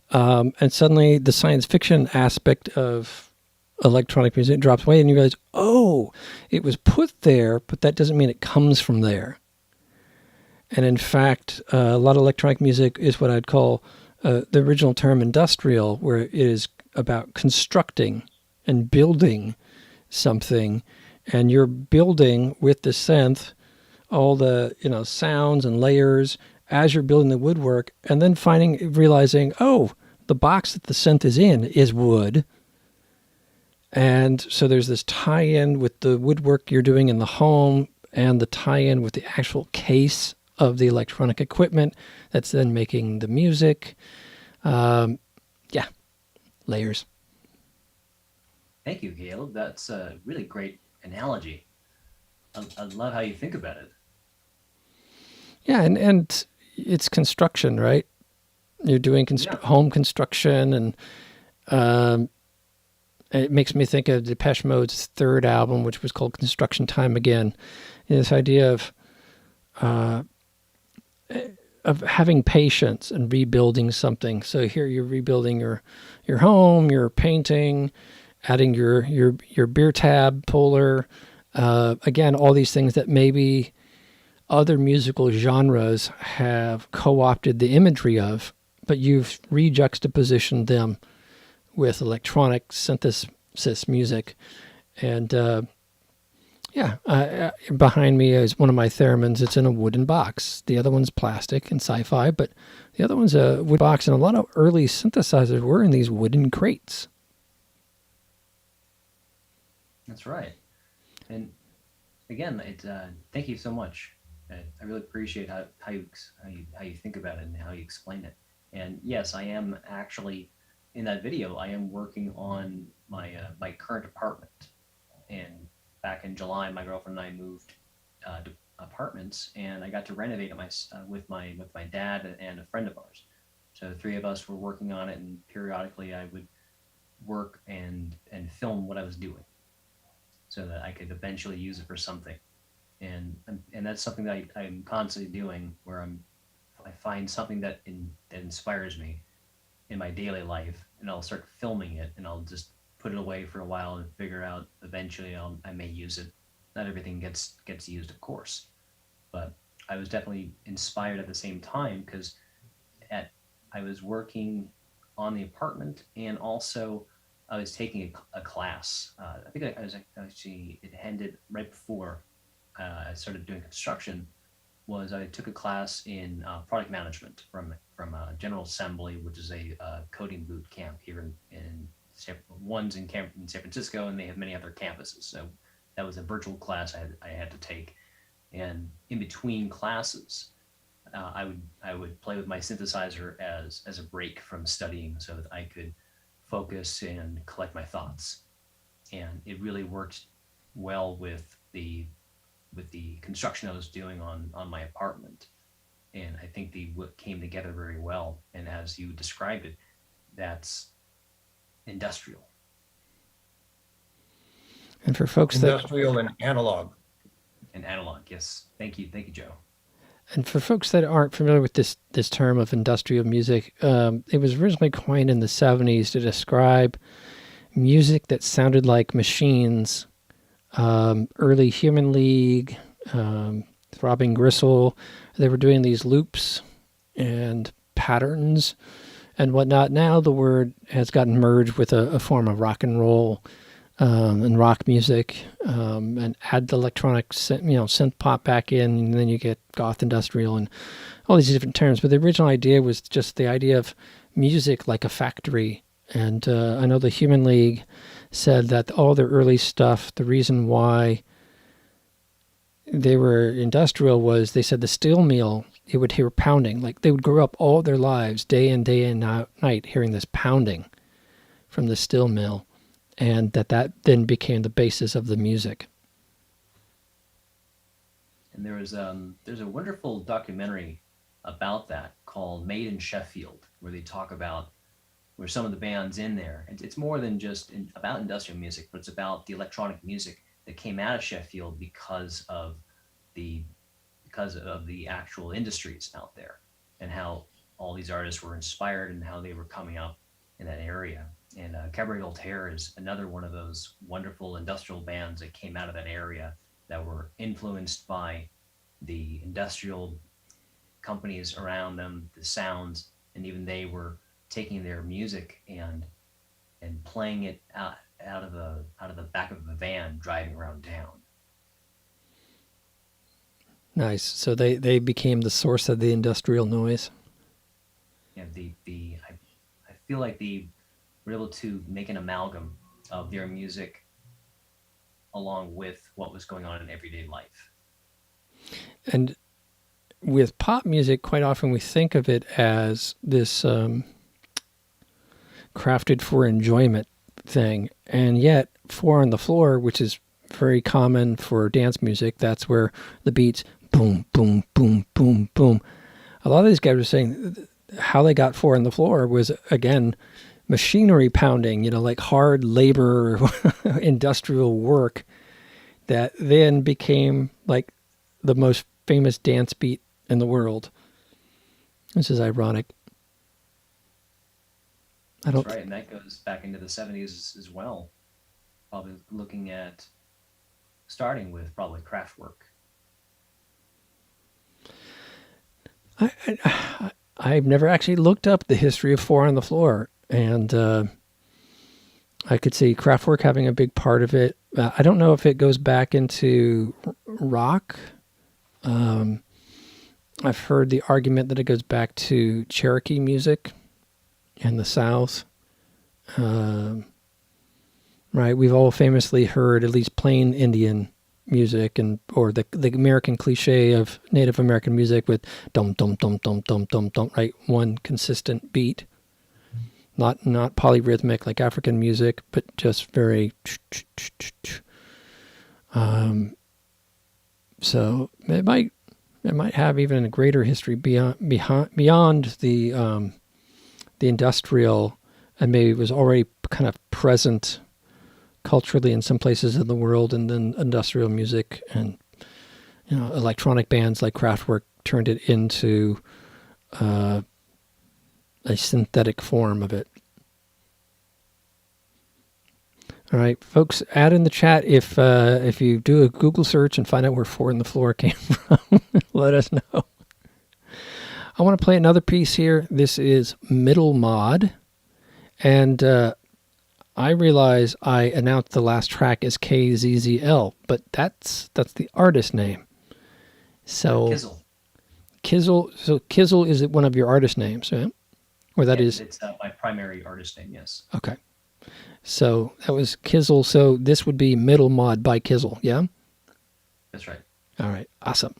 and suddenly the science fiction aspect of electronic music drops away, and you realize, oh, it was put there, but that doesn't mean it comes from there. And in fact, a lot of electronic music is what I'd call the original term industrial, where it is about constructing and building something, and you're building with the synth all the sounds and layers as you're building the woodwork, and then realizing, oh, the box that the synth is in is wood. And so there's this tie-in with the woodwork you're doing in the home and the tie-in with the actual case of the electronic equipment that's then making the music. Layers. Thank you, Caleb. That's a really great analogy. I love how you think about it. Yeah, and it's construction, right? You're doing home construction, and it makes me think of Depeche Mode's third album, which was called Construction Time Again. And this idea of having patience and rebuilding something. So here you're rebuilding your home, you're painting, adding your beer tab puller. Again, all these things that maybe other musical genres have co-opted the imagery of, but you've rejuxtapositioned them with electronic synthesis music. And behind me is one of my theremins. It's in a wooden box. The other one's plastic and sci-fi, but the other one's a wood box, and a lot of early synthesizers were in these wooden crates. That's right. And again, thank you so much. I really appreciate how you think about it and how you explain it. And yes, I am actually in that video. I am working on my current apartment. And back in July, my girlfriend and I moved to apartments, and I got to renovate it with my dad and a friend of ours. So the three of us were working on it, and periodically I would work and film what I was doing, so that I could eventually use it for something. And that's something that I'm constantly doing, where I find something that inspires me in my daily life, and I'll start filming it, and I'll just put it away for a while and figure out eventually I may use it. Not everything gets used, of course, but I was definitely inspired at the same time, because I was working on the apartment, and also I was taking a class. I think I was actually, it ended right before I started doing construction. I took a class in product management from General Assembly, which is a coding boot camp here in one's in San Francisco, and they have many other campuses. So that was a virtual class I had to take. And in between classes, I would play with my synthesizer as a break from studying, so that I could focus and collect my thoughts. And it really worked well with the construction I was doing on my apartment. And I think they came together very well. And as you described it, that's industrial. And for folks industrial and analog. And analog, yes. Thank you, Joe. And for folks that aren't familiar with this term of industrial music, it was originally coined in the 70s to describe music that sounded like machines. Early Human League, Throbbing Gristle, they were doing these loops and patterns and whatnot. Now the word has gotten merged with a form of rock and roll and rock music, and add the electronic synth pop back in, and then you get goth industrial and all these different terms. But the original idea was just the idea of music like a factory. And I know the Human League said that all their early stuff, the reason why they were industrial was they said the steel mill, it would hear pounding. Like they would grow up all their lives, day in, night, hearing this pounding from the steel mill. And that then became the basis of the music. And there's a wonderful documentary about that called Made in Sheffield, where they talk about where some of the bands in there. And it's more than just about industrial music, but it's about the electronic music that came out of Sheffield because of the actual industries out there, and how all these artists were inspired and how they were coming up in that area. And Cabaret Voltaire is another one of those wonderful industrial bands that came out of that area that were influenced by the industrial companies around them, the sounds, and even they were taking their music and playing it out of the back of the van driving around town. Nice. So they became the source of the industrial noise. Yeah, I feel like they were able to make an amalgam of their music along with what was going on in everyday life. And with pop music, quite often we think of it as this crafted for enjoyment thing. And yet, Four on the Floor, which is very common for dance music, that's where the beats boom, boom, boom, boom, boom. A lot of these guys were saying how they got Four on the Floor was, again, machinery pounding, like hard labor, industrial work that then became like the most famous dance beat in the world. This is ironic. That's right, and that goes back into the 70s as well. Probably looking at starting with probably Kraftwerk. I've never actually looked up the history of Four on the Floor, and I could see Kraftwerk having a big part of it. I don't know if it goes back into rock. I've heard the argument that it goes back to Cherokee music in the South. Right, we've all famously heard at least plain Indian music, or the American cliche of Native American music with dum dum dum dum dum dum dum, right? One consistent beat, not polyrhythmic like African music, but just very. So it might have even a greater history beyond the industrial, and maybe it was already kind of present culturally in some places in the world, and then industrial music and electronic bands like Kraftwerk turned it into a synthetic form of it. All right, folks, add in the chat if you do a Google search and find out where Four on the Floor came from. Let us know. I want to play another piece here. This is Middle Mod, and I realize I announced the last track as KZZL, but that's the artist name. So Kizzle. So Kizzle is one of your artist names, right? Or that is? It's my primary artist name, yes. Okay. So that was Kizzle. So this would be Middle Mod by Kizzle, yeah? That's right. All right. Awesome.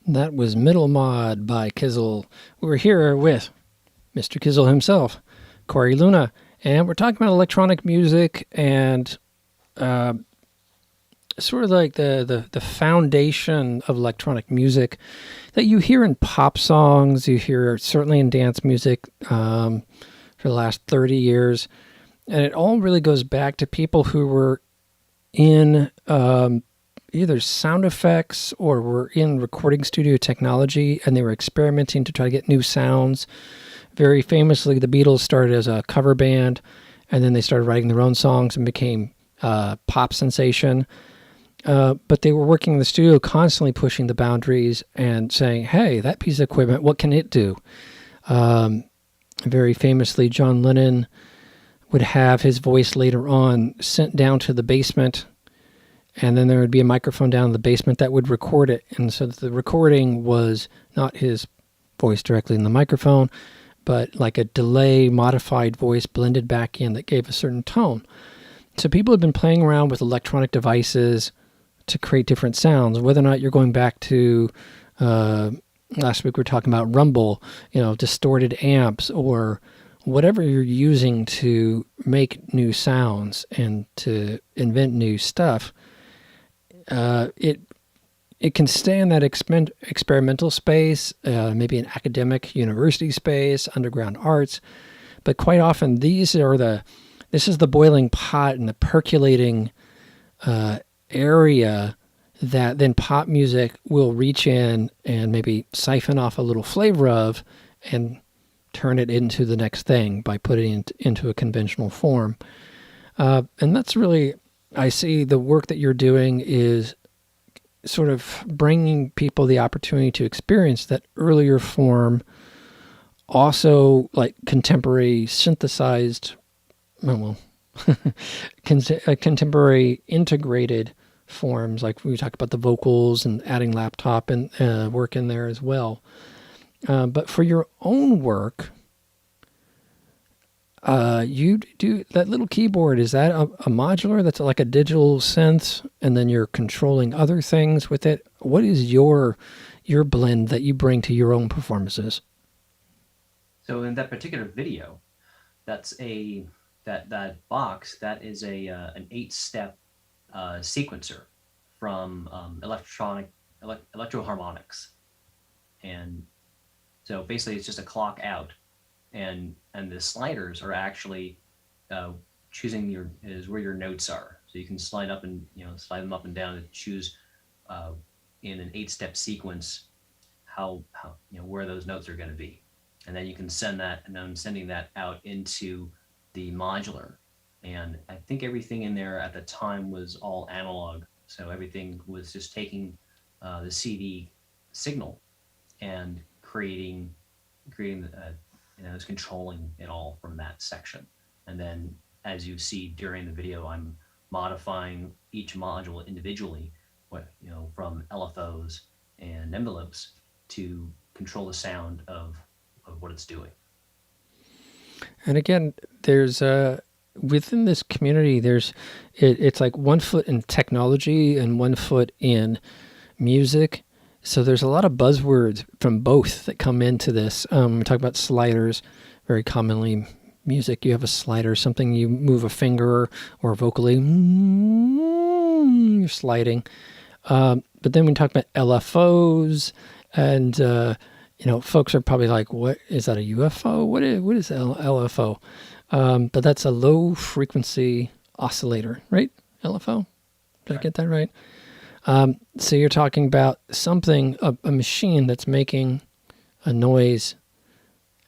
That was Middle Mod by Kizzle. We're here with Mr. Kizzle himself, Korey Luna, and we're talking about electronic music and sort of like the foundation of electronic music that you hear in pop songs, you hear certainly in dance music for the last 30 years. And it all really goes back to people who were in either sound effects or were in recording studio technology, and they were experimenting to try to get new sounds. Very famously, the Beatles started as a cover band, and then they started writing their own songs and became pop sensation. But they were working in the studio, constantly pushing the boundaries and saying, hey, that piece of equipment, what can it do? Very famously, John Lennon would have his voice later on sent down to the basement, and then there would be a microphone down in the basement that would record it. And so the recording was not his voice directly in the microphone, but like a delay modified voice blended back in that gave a certain tone. So people have been playing around with electronic devices to create different sounds, whether or not you're going back to last week we were talking about rumble, distorted amps, or whatever you're using to make new sounds and to invent new stuff. It can stay in that experimental space, maybe an academic university space, underground arts, but quite often this is the boiling pot and the percolating area that then pop music will reach in and maybe siphon off a little flavor of and turn it into the next thing by putting it into a conventional form. And that's really, I see the work that you're doing is sort of bringing people the opportunity to experience that earlier form, also like contemporary synthesized, contemporary integrated forms, like we talked about the vocals and adding laptop and work in there as well. But for your own work, you do that little keyboard. Is that a modular that's like a digital synth, and then you're controlling other things with it? What is your blend that you bring to your own performances? So in that particular video, that's that box, that is an 8-step sequencer from electroharmonics, and so basically it's just a clock out, and the sliders are actually choosing where your notes are. So you can slide up and slide them up and down to choose in an 8-step sequence how where those notes are going to be, and then you can send that, and I'm sending that out into the modular. And I think everything in there at the time was all analog, so everything was just taking the CD signal and creating is controlling it all from that section. And then, as you see during the video, I'm modifying each module individually, from LFOs and envelopes to control the sound of what it's doing. And again, there's within this community, it's like 1 foot in technology and 1 foot in music. So there's a lot of buzzwords from both that come into this. We talk about sliders, very commonly music. You have a slider, something you move a finger or vocally, you're sliding. But then we talk about LFOs, and folks are probably like, "What is that? A UFO? What is LFO?" But that's a low frequency oscillator, right? LFO. Did I get that right? So you're talking about something, a machine that's making a noise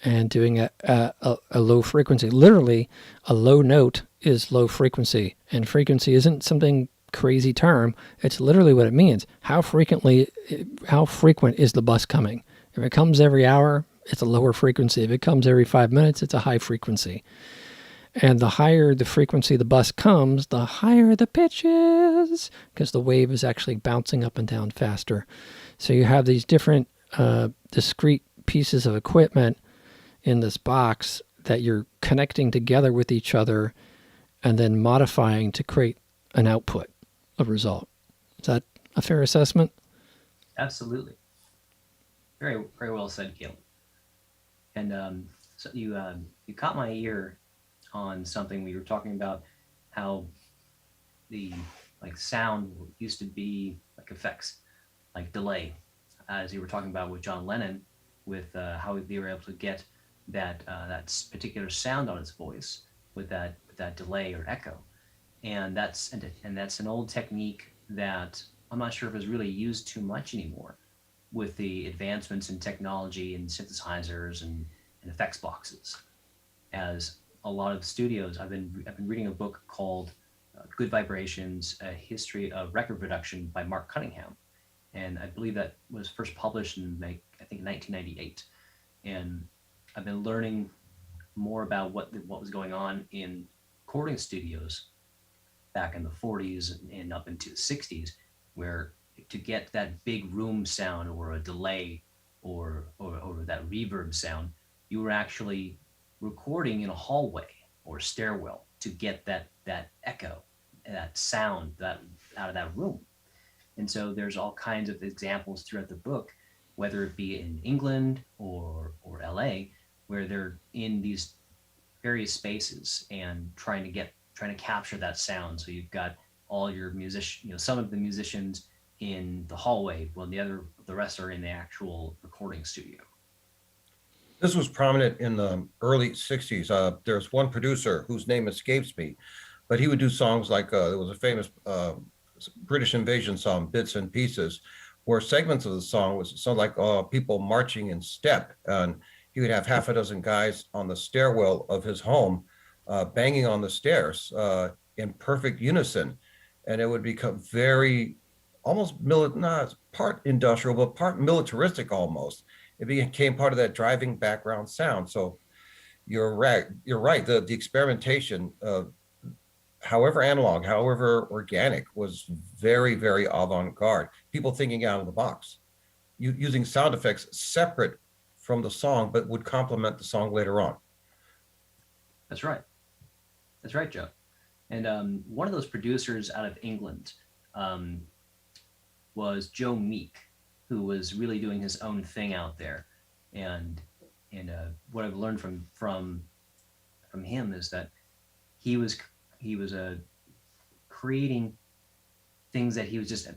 and doing a low frequency. Literally, a low note is low frequency, and frequency isn't something crazy term. It's literally what it means. How frequent is the bus coming? If it comes every hour, it's a lower frequency. If it comes every 5 minutes, it's a high frequency. And the higher the frequency the bus comes, the higher the pitch is, because the wave is actually bouncing up and down faster. So you have these different discrete pieces of equipment in this box that you're connecting together with each other and then modifying to create an output, a result. Is that a fair assessment? Absolutely. Very, very well said, Caleb. And so you caught my ear on something we were talking about, how the like sound used to be like effects, like delay, as you were talking about with John Lennon, with how they were able to get that particular sound on his voice with that delay or echo, and that's an old technique that I'm not sure if is really used too much anymore with the advancements in technology and synthesizers and effects boxes. As a lot of studios, I've been reading a book called Good Vibrations: A History of Record Production by Mark Cunningham, and I believe that was first published in like I think 1998. And I've been learning more about what was going on in recording studios back in the 40s and up into the 60s, where to get that big room sound or a delay or that reverb sound, you were actually recording in a hallway or stairwell to get that echo, that sound that out of that room. And so there's all kinds of examples throughout the book, whether it be in England or LA, where they're in these various spaces and trying to capture that sound. So you've got all your some of the musicians in the hallway, while the rest are in the actual recording studio. This was prominent in the early 60s. There's one producer whose name escapes me, but he would do songs like there was a famous British invasion song, Bits and Pieces, where segments of the song was sound like people marching in step. And he would have half a dozen guys on the stairwell of his home banging on the stairs in perfect unison. And it would become very almost not part industrial, but part militaristic almost. It became part of that driving background sound. So you're right. You're right. The experimentation, however analog, however organic, was very, very avant-garde. People thinking out of the box, using sound effects separate from the song, but would complement the song later on. That's right. That's right, Joe. And one of those producers out of England um, was Joe Meek, who was really doing his own thing out there. And what I've learned from him is that he was creating things that he was just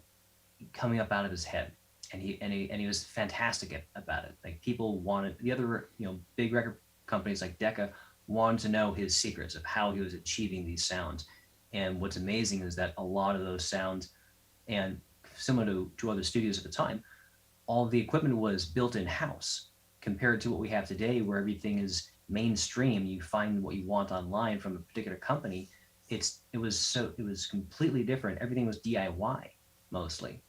coming up out of his head, and he was fantastic about it. Like people wanted the other big record companies like Decca wanted to know his secrets of how he was achieving these sounds. And what's amazing is that a lot of those sounds, and similar to other studios at the time, all the equipment was built in house compared to what we have today, where everything is mainstream. You find what you want online from a particular company. It was completely different. Everything was DIY mostly.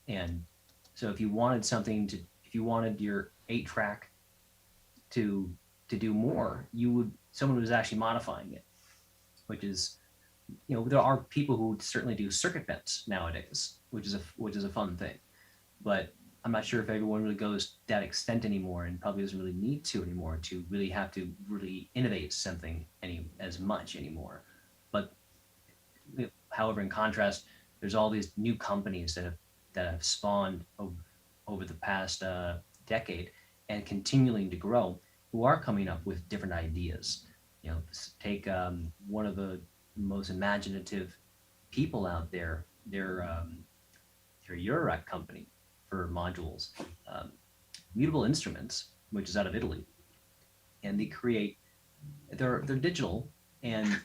And so if you wanted your 8-track to do more, someone was actually modifying it, which is, there are people who certainly do circuit bends nowadays, which is a fun thing. But I'm not sure if everyone really goes that extent anymore, and probably doesn't really need to anymore to really have to really innovate something as much anymore. But however, in contrast, there's all these new companies that have spawned over the past decade and continuing to grow, who are coming up with different ideas. Take one of the most imaginative people out there, their Eurorack company for modules, Mutable Instruments, which is out of Italy, and they're digital and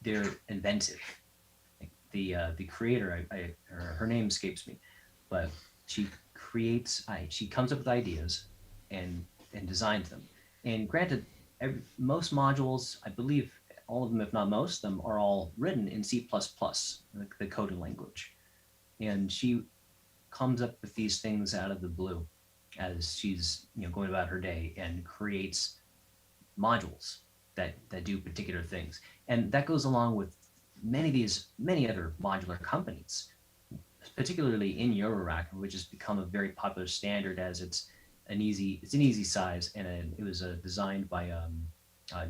they're inventive. The creator, her name escapes me, but she comes up with ideas and designs them. And granted, most modules, I believe all of them, if not most of them, are all written in C++, the coding language. And she comes up with these things out of the blue as she's going about her day, and creates modules that do particular things. And that goes along with many other modular companies, particularly in Eurorack, which has become a very popular standard, as it's an easy size, and it was designed by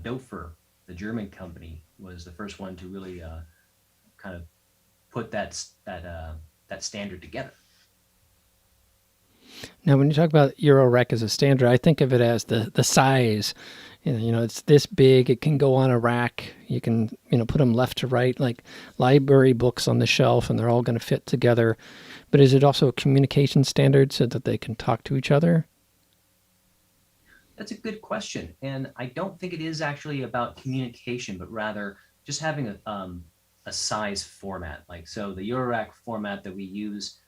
Doepfer, the German company, was the first one to really kind of put that standard together. Now, when you talk about Eurorack as a standard, I think of it as the size. It's this big. It can go on a rack. You can, put them left to right, like library books on the shelf, and they're all going to fit together. But is it also a communication standard so that they can talk to each other? That's a good question. And I don't think it is actually about communication, but rather just having a size format. Like, so the Eurorack format that we use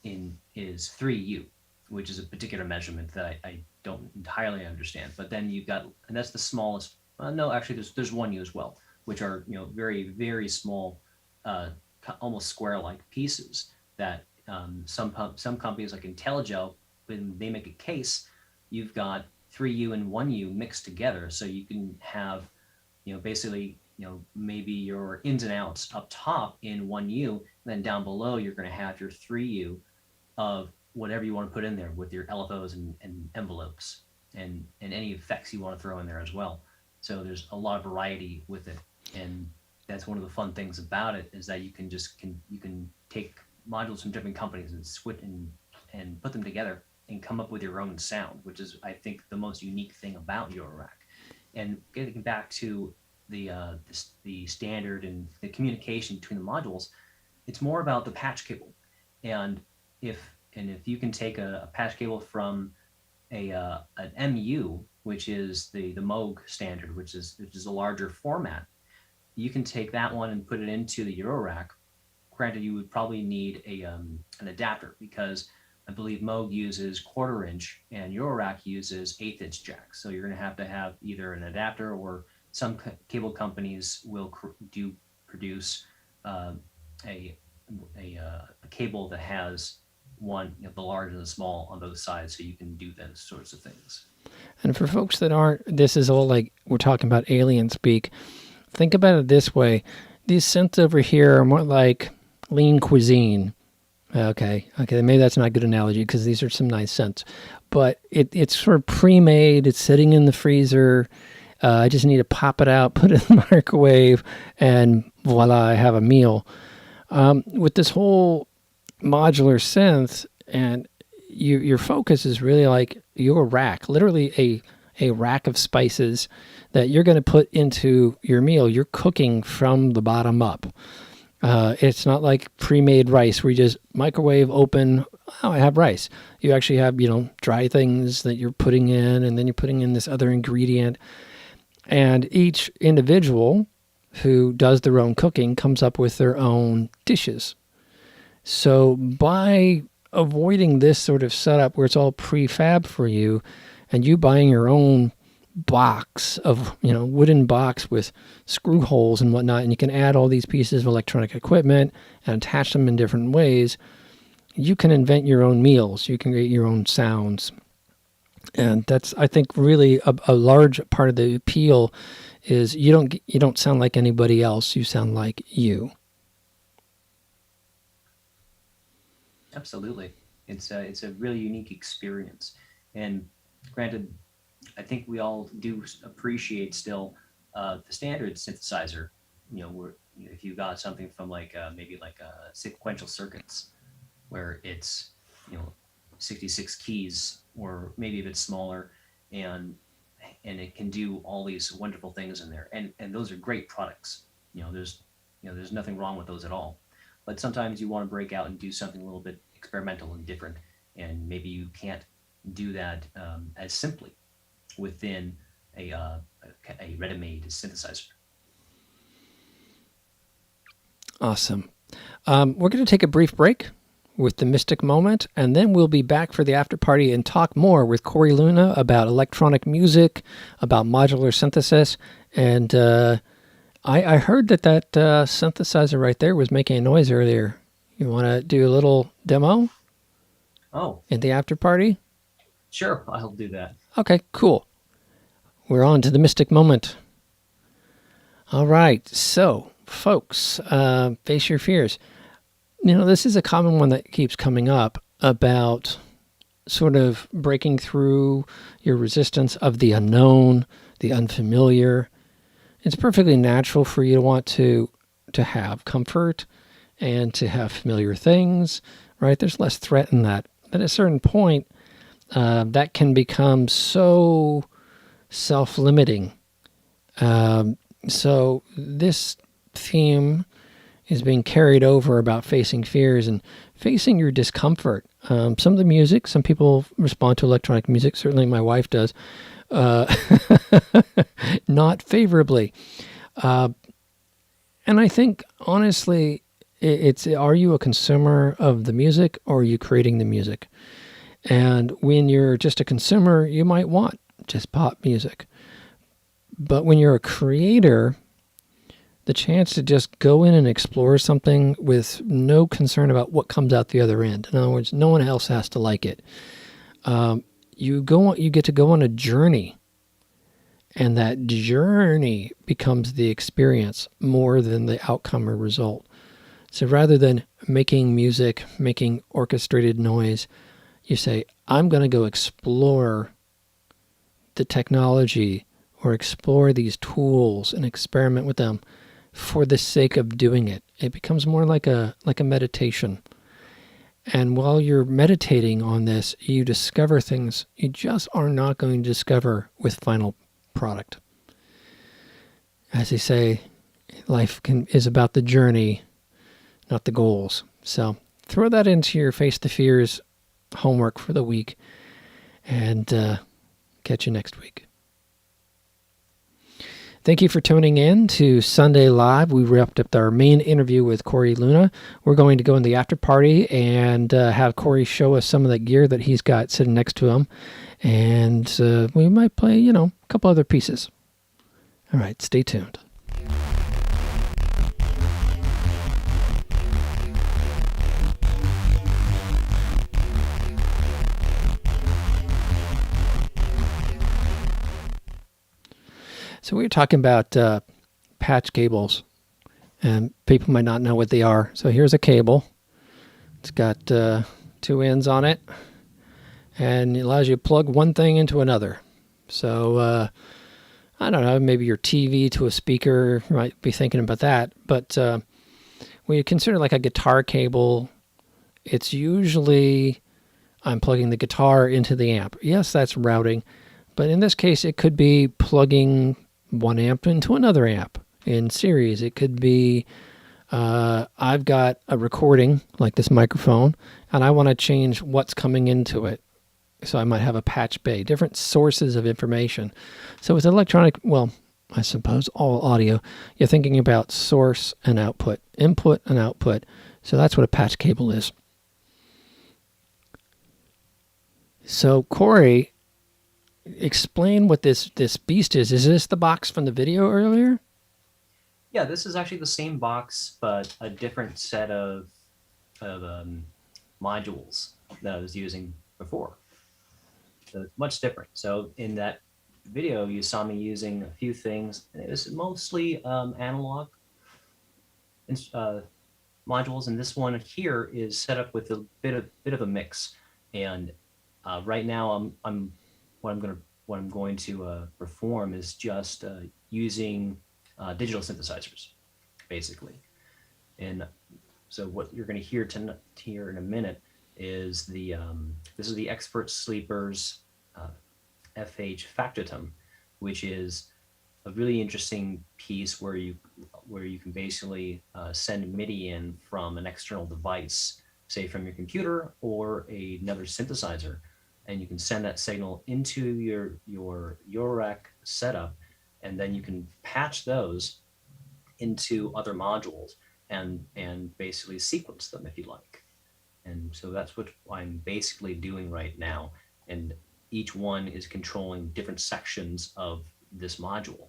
is 3U, which is a particular measurement that I don't entirely understand. But then you've got, and that's the smallest. No, actually, there's 1U as well, which are very, very small, almost square-like pieces that some companies like IntelliGel, when they make a case, you've got 3U and 1U mixed together, so you can have basically maybe your ins and outs up top in 1U, and then down below you're going to have your 3U of whatever you want to put in there with your LFOs and envelopes and any effects you want to throw in there as well. So there's a lot of variety with it, and that's one of the fun things about it, is that you can take modules from different companies and switch and put them together and come up with your own sound, which is, I think, the most unique thing about Eurorack. And getting back to the standard and the communication between the modules, it's more about the patch cable. And if you can take a patch cable from an MU, which is the Moog standard, which is a larger format, you can take that one and put it into the Eurorack. Granted, you would probably need an adapter, because I believe Moog uses 1/4 inch and Eurorack uses 1/8 inch jacks. So you're going to have either an adapter, or some cable companies will produce a cable that has one, the large and the small on both sides, so you can do those sorts of things. And for folks that aren't, this is all like we're talking about alien speak. Think about it this way. These synths over here are more like lean cuisine. Okay, maybe that's not a good analogy, because these are some nice synths. But it's sort of pre-made. It's sitting in the freezer. I just need to pop it out, put it in the microwave, and voila, I have a meal. With this whole modular synth, and your focus is really like your rack, literally a rack of spices that you're going to put into your meal. You're cooking from the bottom up. It's not like pre-made rice where you just microwave, open, oh, I have rice. You actually have, dry things that you're putting in, and then you're putting in this other ingredient. And each individual who does their own cooking comes up with their own dishes. So by avoiding this sort of setup where it's all prefab for you, and you buying your own box of, wooden box with screw holes and whatnot, and you can add all these pieces of electronic equipment and attach them in different ways, you can invent your own meals. You can create your own sounds. And that's, I think, really a large part of the appeal is you don't sound like anybody else. You sound like you. Absolutely. It's a really unique experience. And granted, I think we all do appreciate still the standard synthesizer. Where if you got something from maybe sequential circuits, where it's 66 keys, or maybe a bit smaller, and it can do all these wonderful things in there, and those are great products. There's nothing wrong with those at all. But sometimes you want to break out and do something a little bit experimental and different, and maybe you can't do that as simply within a ready-made synthesizer. Awesome. We're going to take a brief break with the Mystic Moment, and then we'll be back for the after party and talk more with Korey Luna about electronic music, about modular synthesis, and I heard that synthesizer right there was making a noise earlier. You want to do a little demo? Oh. In the after party? Sure, I'll do that. Okay, cool. We're on to the Mystic Moment. All right, so, folks, face your fears. This is a common one that keeps coming up about sort of breaking through your resistance of the unknown, the unfamiliar. It's perfectly natural for you to want to have comfort and to have familiar things, right? There's less threat in that at a certain point, that can become so self-limiting. So this theme is being carried over about facing fears and facing your discomfort. Some of the music, some people respond to electronic music. Certainly my wife does. Not favorably. And I think, honestly, it's are you a consumer of the music or are you creating the music? And when you're just a consumer, you might want just pop music. But when you're a creator, the chance to just go in and explore something with no concern about what comes out the other end. In other words, no one else has to like it. You get to go on a journey, and that journey becomes the experience more than the outcome or result. So rather than making music, making orchestrated noise, you say, I'm going to go explore the technology or explore these tools and experiment with them for the sake of doing it. It becomes more like a meditation. And while you're meditating on this, you discover things you just are not going to discover with final product. As they say, life is about the journey, not the goals. So throw that into your Face the Fears homework for the week, and catch you next week. Thank you for tuning in to Sunday Live. We wrapped up our main interview with Korey Luna. We're going to go in the after party and have Korey show us some of the gear that he's got sitting next to him. And we might play, a couple other pieces. All right, stay tuned. So we were talking about patch cables, and people might not know what they are. So here's a cable. It's got two ends on it, and it allows you to plug one thing into another. So I don't know, maybe your TV to a speaker, you might be thinking about that. But when you consider like a guitar cable, it's usually I'm plugging the guitar into the amp. Yes, that's routing, but in this case, it could be plugging one amp into another amp in series. It could be I've got a recording like this microphone, and I want to change what's coming into it. So I might have a patch bay, different sources of information. So with electronic, well, I suppose all audio, you're thinking about source and output, input and output. So that's what a patch cable is. So Korey, explain what this beast is. Is this the box from the video earlier? Yeah, this is actually the same box, but a different set of modules that I was using before. So it's much different. So in that video, you saw me using a few things. It was mostly analog modules, and this one here is set up with a bit of a mix. And right now, what I'm going to perform is just using digital synthesizers, basically. And so what you're going to hear here in a minute is this is the Expert Sleepers FH Factotum, which is a really interesting piece where you can basically send MIDI in from an external device, say from your computer or another synthesizer, and you can send that signal into your Eurorack setup, and then you can patch those into other modules and basically sequence them if you like. And so that's what I'm basically doing right now. And each one is controlling different sections of this module.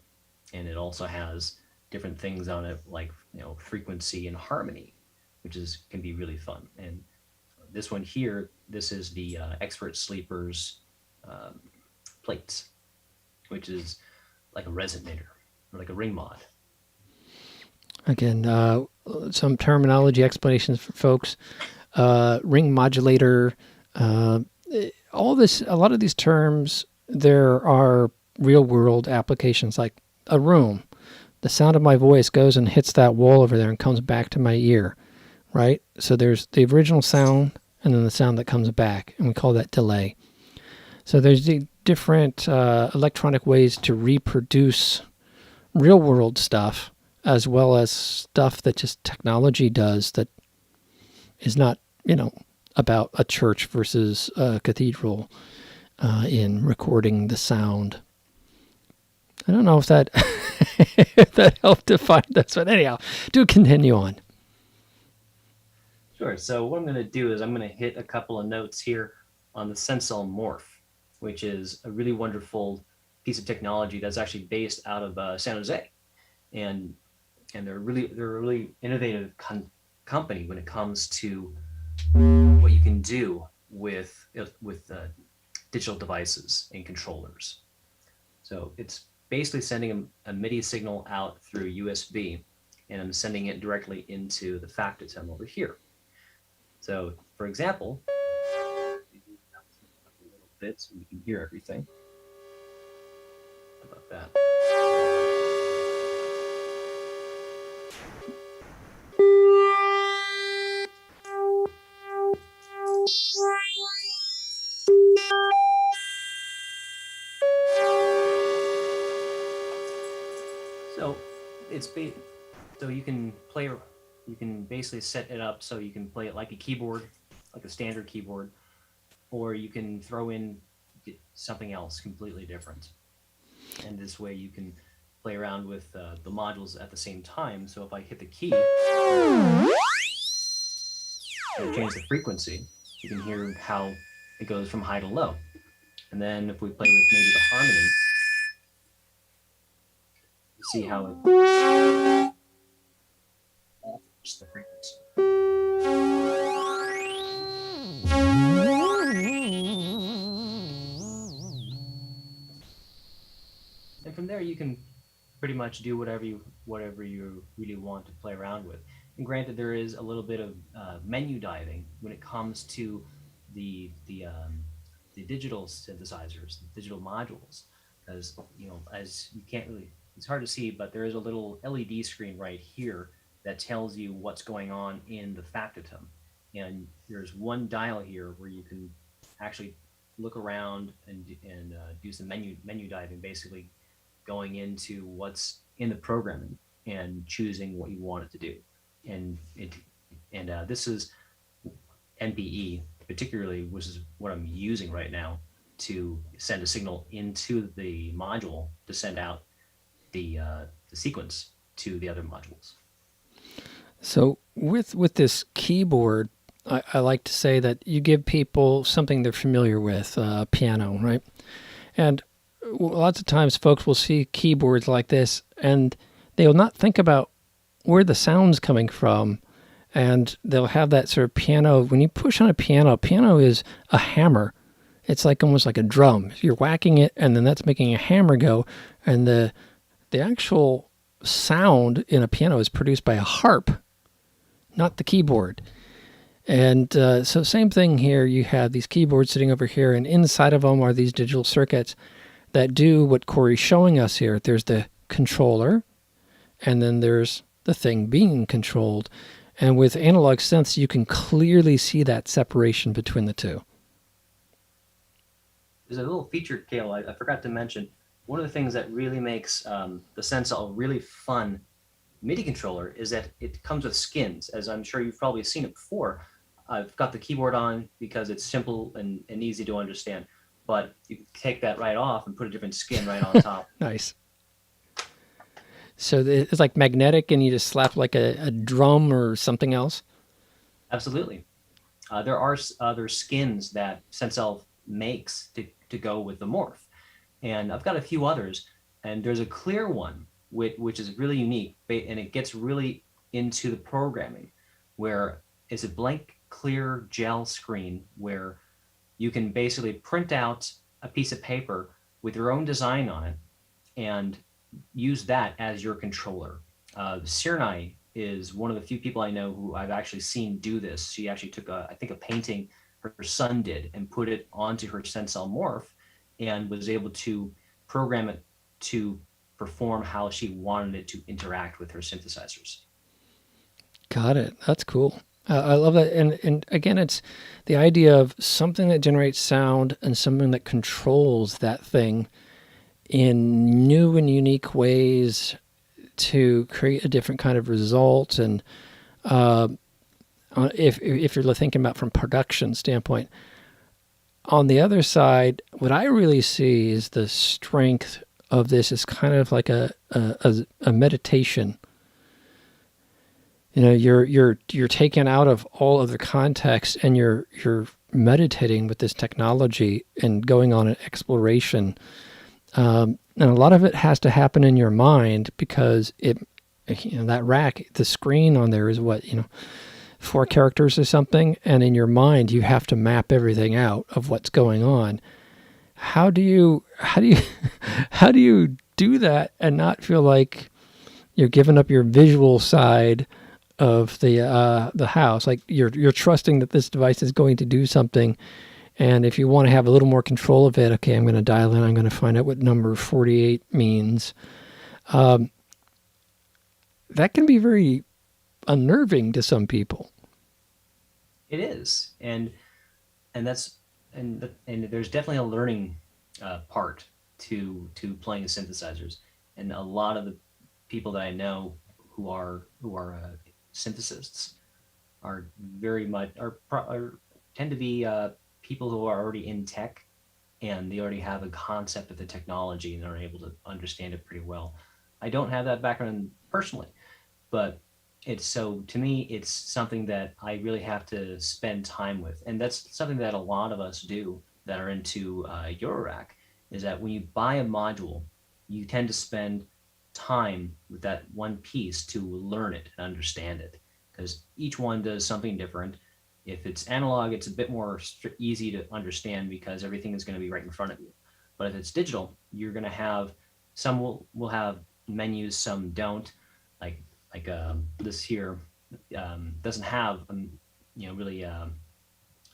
And it also has different things on it, like frequency and harmony, which can be really fun. And this one here, this is the Expert Sleepers plates, which is like a resonator or like a ring mod. Again, some terminology explanations for folks. Ring modulator, all this, a lot of these terms, there are real world applications, like a room. The sound of my voice goes and hits that wall over there and comes back to my ear, right? So there's the original sound, and then the sound that comes back, and we call that delay. So there's the different electronic ways to reproduce real world stuff, as well as stuff that just technology does that is not, about a church versus a cathedral in recording the sound. I don't know if that if that helped define this, but anyhow, do continue on. Sure. So what I'm going to do is I'm going to hit a couple of notes here on the Sensel Morph, which is a really wonderful piece of technology that's actually based out of San Jose, and they're a really innovative company when it comes to what you can do with digital devices and controllers. So it's basically sending a MIDI signal out through USB, and I'm sending it directly into the Factotum over here. So, for example, a little bit so we can hear everything. How about that? So so you can basically set it up so you can play it like a keyboard, like a standard keyboard, or you can throw in something else completely different. And this way you can play around with the modules at the same time. So if I hit the key and change the frequency, you can hear how it goes from high to low. And then if we play with maybe the harmony, you see how it alters the frequency. And from there, you can pretty much do whatever you really want to play around with. And granted, there is a little bit of menu diving when it comes to the digital synthesizers, the digital modules, because as you can't really, it's hard to see, but there is a little LED screen right here that tells you what's going on in the Factotum. And there's one dial here where you can actually look around and do some menu diving, basically going into what's in the programming and choosing what you want it to do. And this is NPE particularly, which is what I'm using right now to send a signal into the module to send out the sequence to the other modules. So with this keyboard, I like to say that you give people something they're familiar with, piano, right? And lots of times folks will see keyboards like this and they will not think about where the sound's coming from, and they'll have that sort of piano. When you push on a piano is a hammer. It's like almost like a drum. You're whacking it, and then that's making a hammer go, and the actual sound in a piano is produced by a harp, not the keyboard. And so same thing here. You have these keyboards sitting over here, and inside of them are these digital circuits that do what Korey's showing us here. There's the controller, and then there's the thing being controlled. And with analog synths, you can clearly see that separation between the two. There's a little feature, Kale, I forgot to mention. One of the things that really makes the Sensel a really fun MIDI controller is that it comes with skins. As I'm sure you've probably seen it before, I've got the keyboard on because it's simple and easy to understand. But you can take that right off and put a different skin right on top. Nice. So it's like magnetic, and you just slap like a drum or something else? Absolutely. There are other skins that Sensel makes to go with the Morph. And I've got a few others. And there's a clear one, which is really unique. And it gets really into the programming, where it's a blank, clear gel screen where you can basically print out a piece of paper with your own design on it and use that as your controller. Sirnai is one of the few people I know who I've actually seen do this. She actually took I think a painting her son did and put it onto her Sensel Morph and was able to program it to perform how she wanted it to interact with her synthesizers. Got it. That's cool. I love that. And again, it's the idea of something that generates sound and something that controls that thing in new and unique ways to create a different kind of result. And if you're thinking about from production standpoint, on the other side, what I really see is the strength of this is kind of like a meditation. You know, you're taken out of all other context and you're meditating with this technology and going on an exploration. And a lot of it has to happen in your mind because that rack, the screen on there is what, 4 characters or something, and in your mind you have to map everything out of what's going on. How do you how do you do that and not feel like you're giving up your visual side of the house? Like you're trusting that this device is going to do something, and if you want to have a little more control of it, okay, I'm going to dial in, I'm going to find out what number 48 means. That can be very unnerving to some people. It is, and that's and there's definitely a learning part to playing synthesizers, and a lot of the people that I know who are synthesists are very much tend to be people who are already in tech, and they already have a concept of the technology and are able to understand it pretty well. I don't have that background personally, but to me, it's something that I really have to spend time with. And that's something that a lot of us do that are into Eurorack, is that when you buy a module, you tend to spend time with that one piece to learn it and understand it, because each one does something different. If it's analog, it's a bit more easy to understand because everything is going to be right in front of you. But if it's digital, you're going to have some will have menus, some don't. Like this here doesn't have really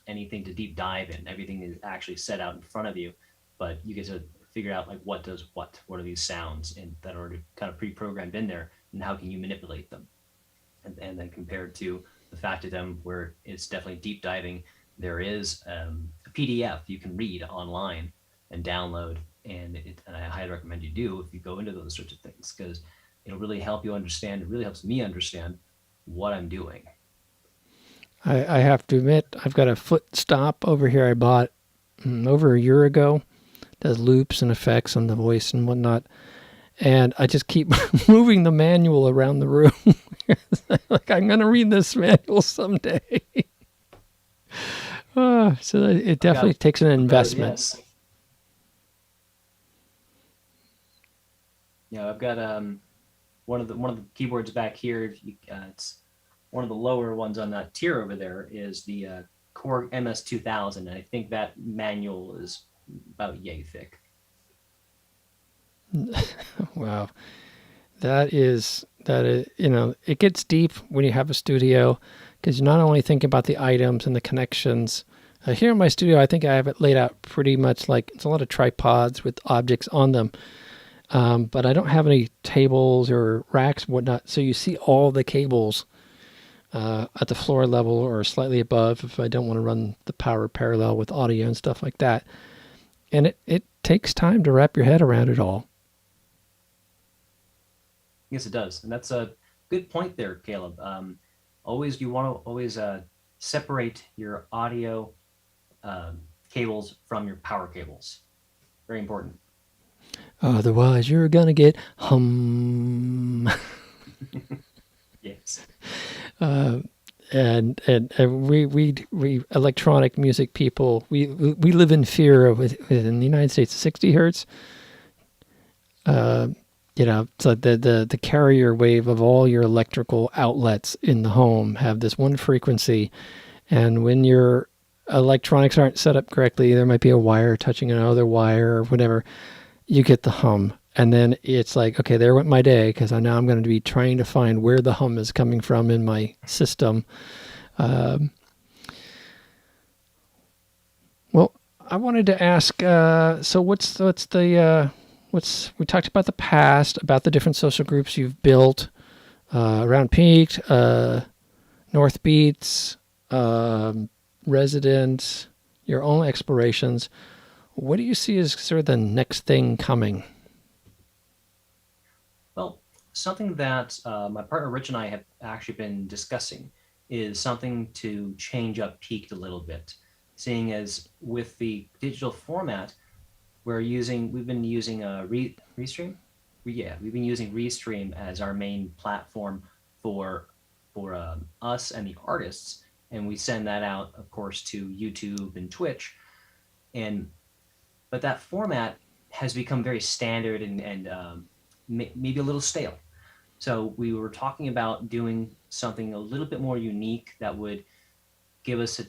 anything to deep dive in. Everything is actually set out in front of you, but you get to figure out like what does what are these sounds and that are already kind of pre-programmed in there, and how can you manipulate them, and then compared to the Factotum where it's definitely deep diving. There is a PDF you can read online and download, and I highly recommend you do if you go into those sorts of things, because it'll really help you understand. It really helps me understand what I'm doing. I have to admit, I've got a foot stop over here I bought over a year ago. Does loops and effects on the voice and whatnot. And I just keep moving the manual around the room. Like, I'm going to read this manual someday. So it definitely takes an investment. Yes. Yeah, I've got one of the keyboards back here. It's one of the lower ones on that tier over there is the Korey MS-2000, and I think that manual is about yay thick. Wow. That is, it gets deep when you have a studio, because you're not only thinking about the items and the connections. Here in my studio, I think I have it laid out pretty much like it's a lot of tripods with objects on them. But I don't have any tables or racks and whatnot. So you see all the cables at the floor level or slightly above if I don't want to run the power parallel with audio and stuff like that. And it takes time to wrap your head around it all. Yes, it does. And that's a good point there, Caleb. You want to always separate your audio cables from your power cables. Very important. Otherwise, you're gonna get hum. Yes. And we electronic music people, we live in fear of in the United States 60 hertz. So the carrier wave of all your electrical outlets in the home have this one frequency, and when your electronics aren't set up correctly, there might be a wire touching another wire or whatever, you get the hum. And then it's like, okay, there went my day, because now I'm going to be trying to find where the hum is coming from in my system. Well, I wanted to ask, so we talked about the past, about the different social groups you've built around Peaked, North Beats, Resident, your own explorations. What do you see as sort of the next thing coming? Well, something that my partner Rich and I have actually been discussing is something to change up Peaked a little bit, seeing as with the digital format, we've been using Restream. Yeah, we've been using Restream as our main platform for us and the artists, and we send that out, of course, to YouTube and Twitch. And but that format has become very standard and maybe a little stale. So we were talking about doing something a little bit more unique that would give us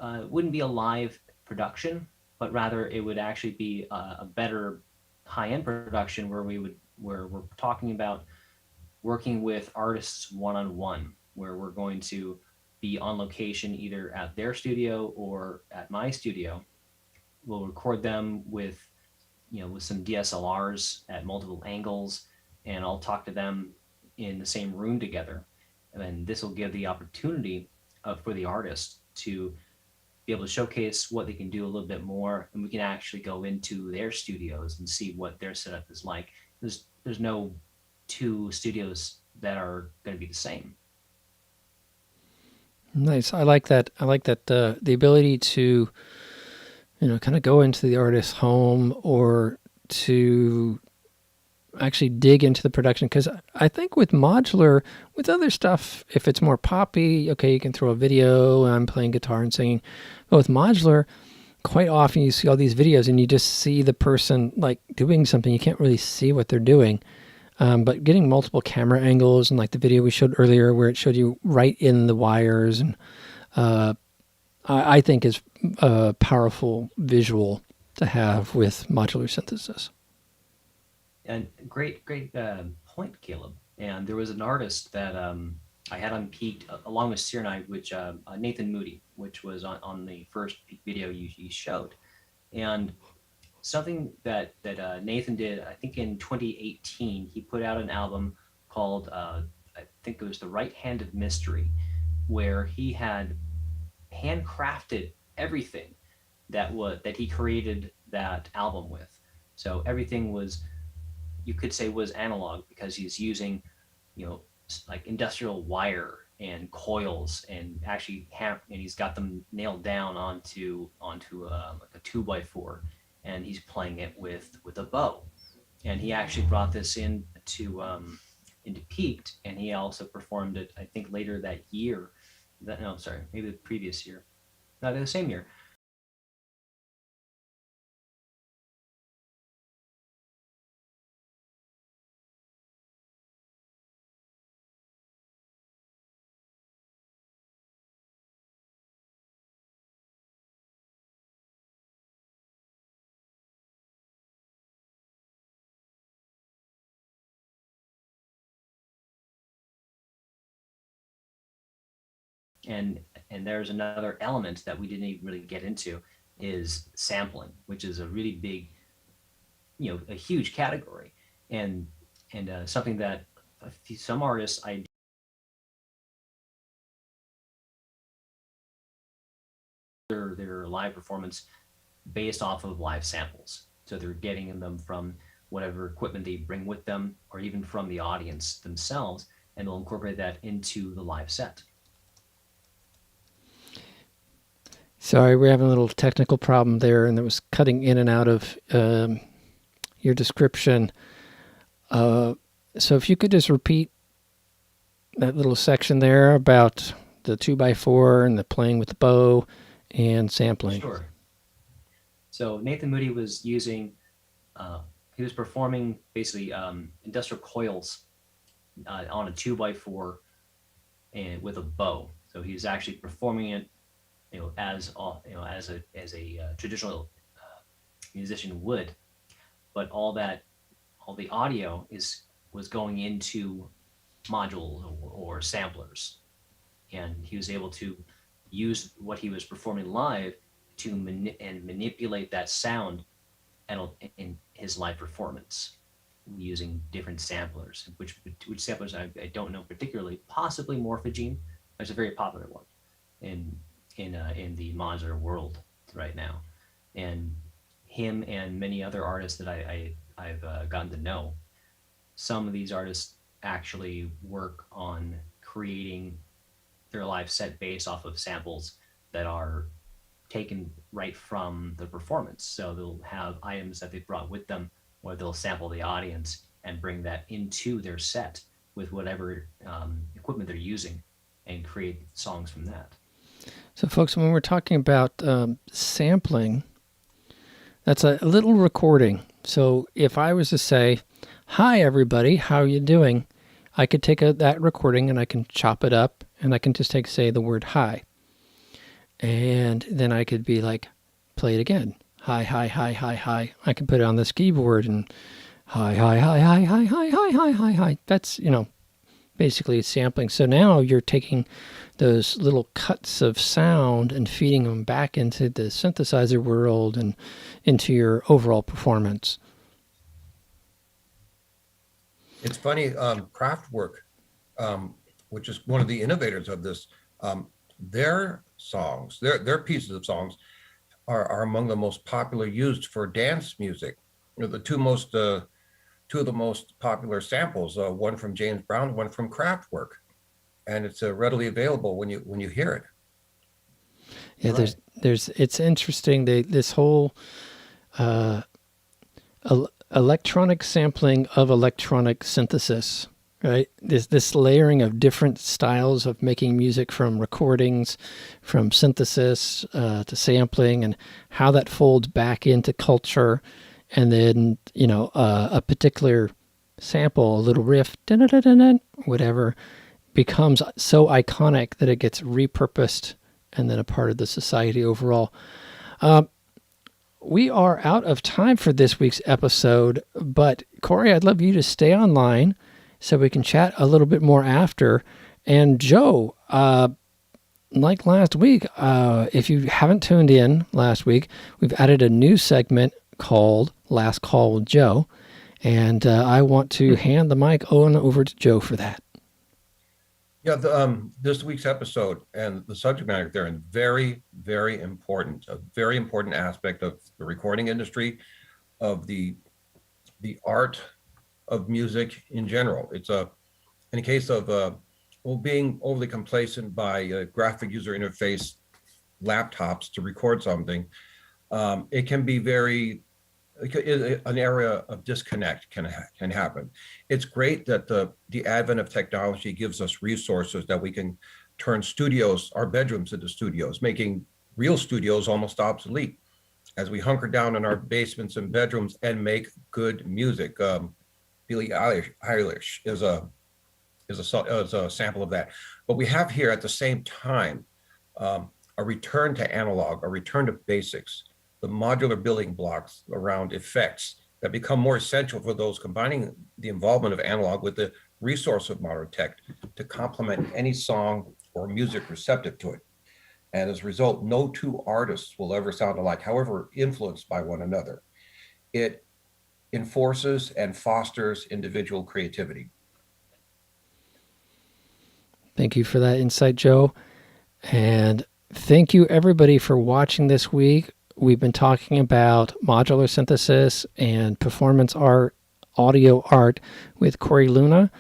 wouldn't be a live production, but rather it would actually be a better high-end production where we're talking about working with artists one-on-one, where we're going to be on location either at their studio or at my studio. We'll record them with some DSLRs at multiple angles, and I'll talk to them in the same room together. And then this will give the opportunity for the artist to be able to showcase what they can do a little bit more, and we can actually go into their studios and see what their setup is like. There's no two studios that are going to be the same. Nice. I like that. I like that the ability to, kind of go into the artist's home or to actually dig into the production. Because I think with modular, with other stuff, if it's more poppy, okay, you can throw a video. I'm playing guitar and singing. But with modular, quite often you see all these videos and you just see the person like doing something. You can't really see what they're doing. But getting multiple camera angles and like the video we showed earlier where it showed you right in the wires and I think is a powerful visual to have with modular synthesis. And great point, Caleb. And there was an artist that I had on Peaked along with Sear and I, which Nathan Moody, which was on the first Peaked video you showed. And something that Nathan did, I think in 2018, he put out an album called I think it was The Right Hand of Mystery, where he had handcrafted everything that he created that album with. So everything was, you could say, was analog because he's using, like industrial wire and coils and actually and he's got them nailed down onto like a 2x4, and he's playing it with a bow. And he actually brought this into Peaked, and he also performed it, I think, later that year. No, sorry, maybe the previous year. No, the same year. And there's another element that we didn't even really get into is sampling, which is a really big, a huge category, and something that some artists their live performance based off of live samples. So they're getting them from whatever equipment they bring with them, or even from the audience themselves, and they'll incorporate that into the live set. Sorry, we're having a little technical problem there, and it was cutting in and out of your description. So if you could just repeat that little section there about the 2x4 and the playing with the bow and sampling. Sure. So Nathan Moody was using, he was performing basically industrial coils on a 2x4 and with a bow. So he was actually performing it, as a traditional musician would, but all the audio was going into modules or samplers, and he was able to use what he was performing live to manipulate that sound in his live performance using different samplers, which samplers I don't know particularly, possibly Morphogene, It's a very popular one in the modular world right now, and him and many other artists that I've gotten to know. Some of these artists actually work on creating their live set based off of samples that are taken right from the performance. So they'll have items that they've brought with them, or they'll sample the audience and bring that into their set with whatever equipment they're using, and create songs from that. So, folks, when we're talking about sampling, that's a little recording. So if I was to say, "Hi, everybody, how are you doing?" I could take that recording and I can chop it up, and I can just say the word "hi." And then I could be like, play it again. Hi, hi, hi, hi, hi. I can put it on this keyboard and hi, hi, hi, hi, hi, hi, hi, hi, hi, hi. That's, basically sampling. So now you're taking those little cuts of sound and feeding them back into the synthesizer world and into your overall performance. It's funny, Kraftwerk, which is one of the innovators of this, their songs, their pieces of songs are among the most popular used for dance music. The two of the most popular samples, one from James Brown, one from Kraftwerk, and it's readily available when you hear it. Yeah, right. It's interesting. This whole electronic sampling of electronic synthesis. Right, this layering of different styles of making music, from recordings, from synthesis to sampling, and how that folds back into culture, and then a particular sample, a little riff, whatever, becomes so iconic that it gets repurposed and then a part of the society overall. We are out of time for this week's episode, but Korey, I'd love you to stay online so we can chat a little bit more after. And Joe, like last week, if you haven't tuned in last week, we've added a new segment called Last Call with Joe. And I want to hand the mic on over to Joe for that. Yeah, this week's episode and the subject matter there is very, very important, a very important aspect of the recording industry, of the art of music in general. It's in a case of being overly complacent by graphic user interface laptops to record something. It can be an area of disconnect can happen. It's great that the advent of technology gives us resources that we can turn studios, our bedrooms, into studios, making real studios almost obsolete as we hunker down in our basements and bedrooms and make good music. Billie Eilish is a sample of that. But we have here at the same time a return to analog, a return to basics, the modular building blocks around effects that become more essential for those combining the involvement of analog with the resource of modern tech to complement any song or music receptive to it. And as a result, no two artists will ever sound alike, however influenced by one another. It enforces and fosters individual creativity. Thank you for that insight, Joe. And thank you, everybody, for watching this week. We've been talking about modular synthesis and performance art, audio art, with Korey Luna,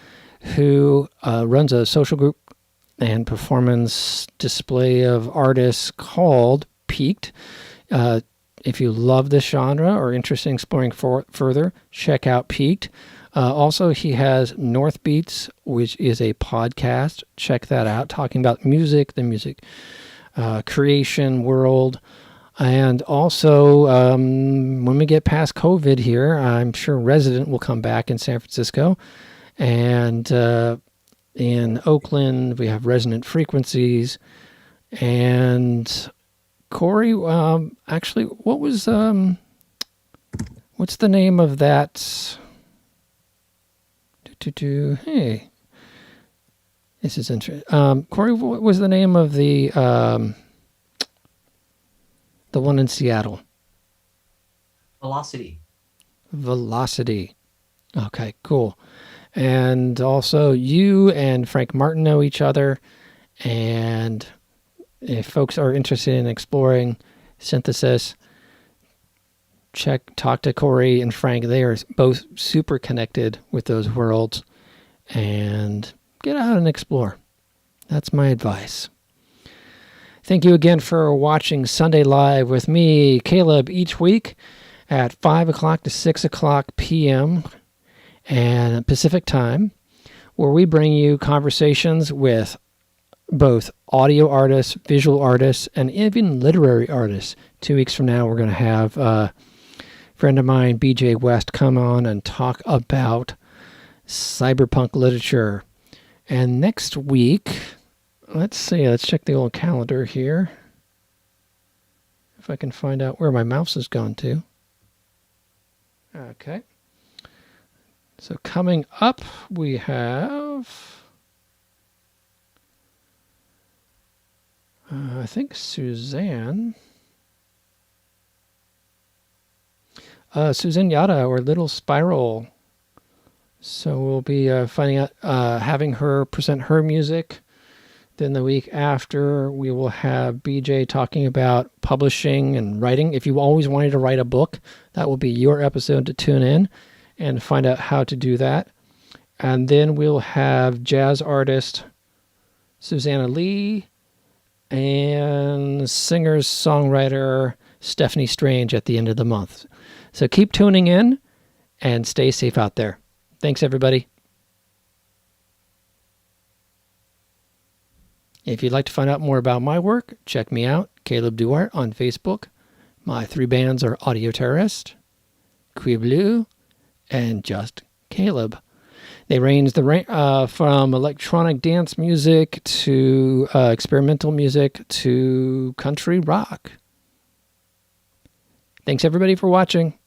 who runs a social group and performance display of artists called Peaked. If you love this genre or interested in exploring further, check out Peaked. Also, he has North Beats, which is a podcast. Check that out, talking about music, the music creation world. And also, when we get past COVID here, I'm sure Resident will come back in San Francisco. And in Oakland, we have Resonant Frequencies. And Korey, actually, what's the name of that? Hey, this is interesting. Korey, what was the name of the one in Seattle? Velocity. Okay, cool. And also, you and Frank Martin know each other, And if folks are interested in exploring synthesis, talk to Korey and Frank. They are both super connected with those worlds, and get out and explore. That's my advice. Thank you again for watching Sunday Live with me, Caleb, each week at 5 o'clock to 6 o'clock p.m. and Pacific time, where we bring you conversations with both audio artists, visual artists, and even literary artists. 2 weeks from now, we're going to have a friend of mine, BJ West, come on and talk about cyberpunk literature. And next week, let's check the old calendar here. If I can find out where my mouse has gone to. Okay. So coming up, we have, I think Suzanne Yada, or Little Spiral. So we'll be finding out, having her present her music. Then the week after, we will have BJ talking about publishing and writing. If you always wanted to write a book, that will be your episode to tune in and find out how to do that. And then we'll have jazz artist Susanna Lee and singer-songwriter Stephanie Strange at the end of the month. So keep tuning in and stay safe out there. Thanks, everybody. If you'd like to find out more about my work, check me out, Caleb Duart, on Facebook. My 3 bands are Audio Terrorist, Qui Bleu, and Just Caleb. They range from electronic dance music to experimental music to country rock. Thanks, everybody, for watching.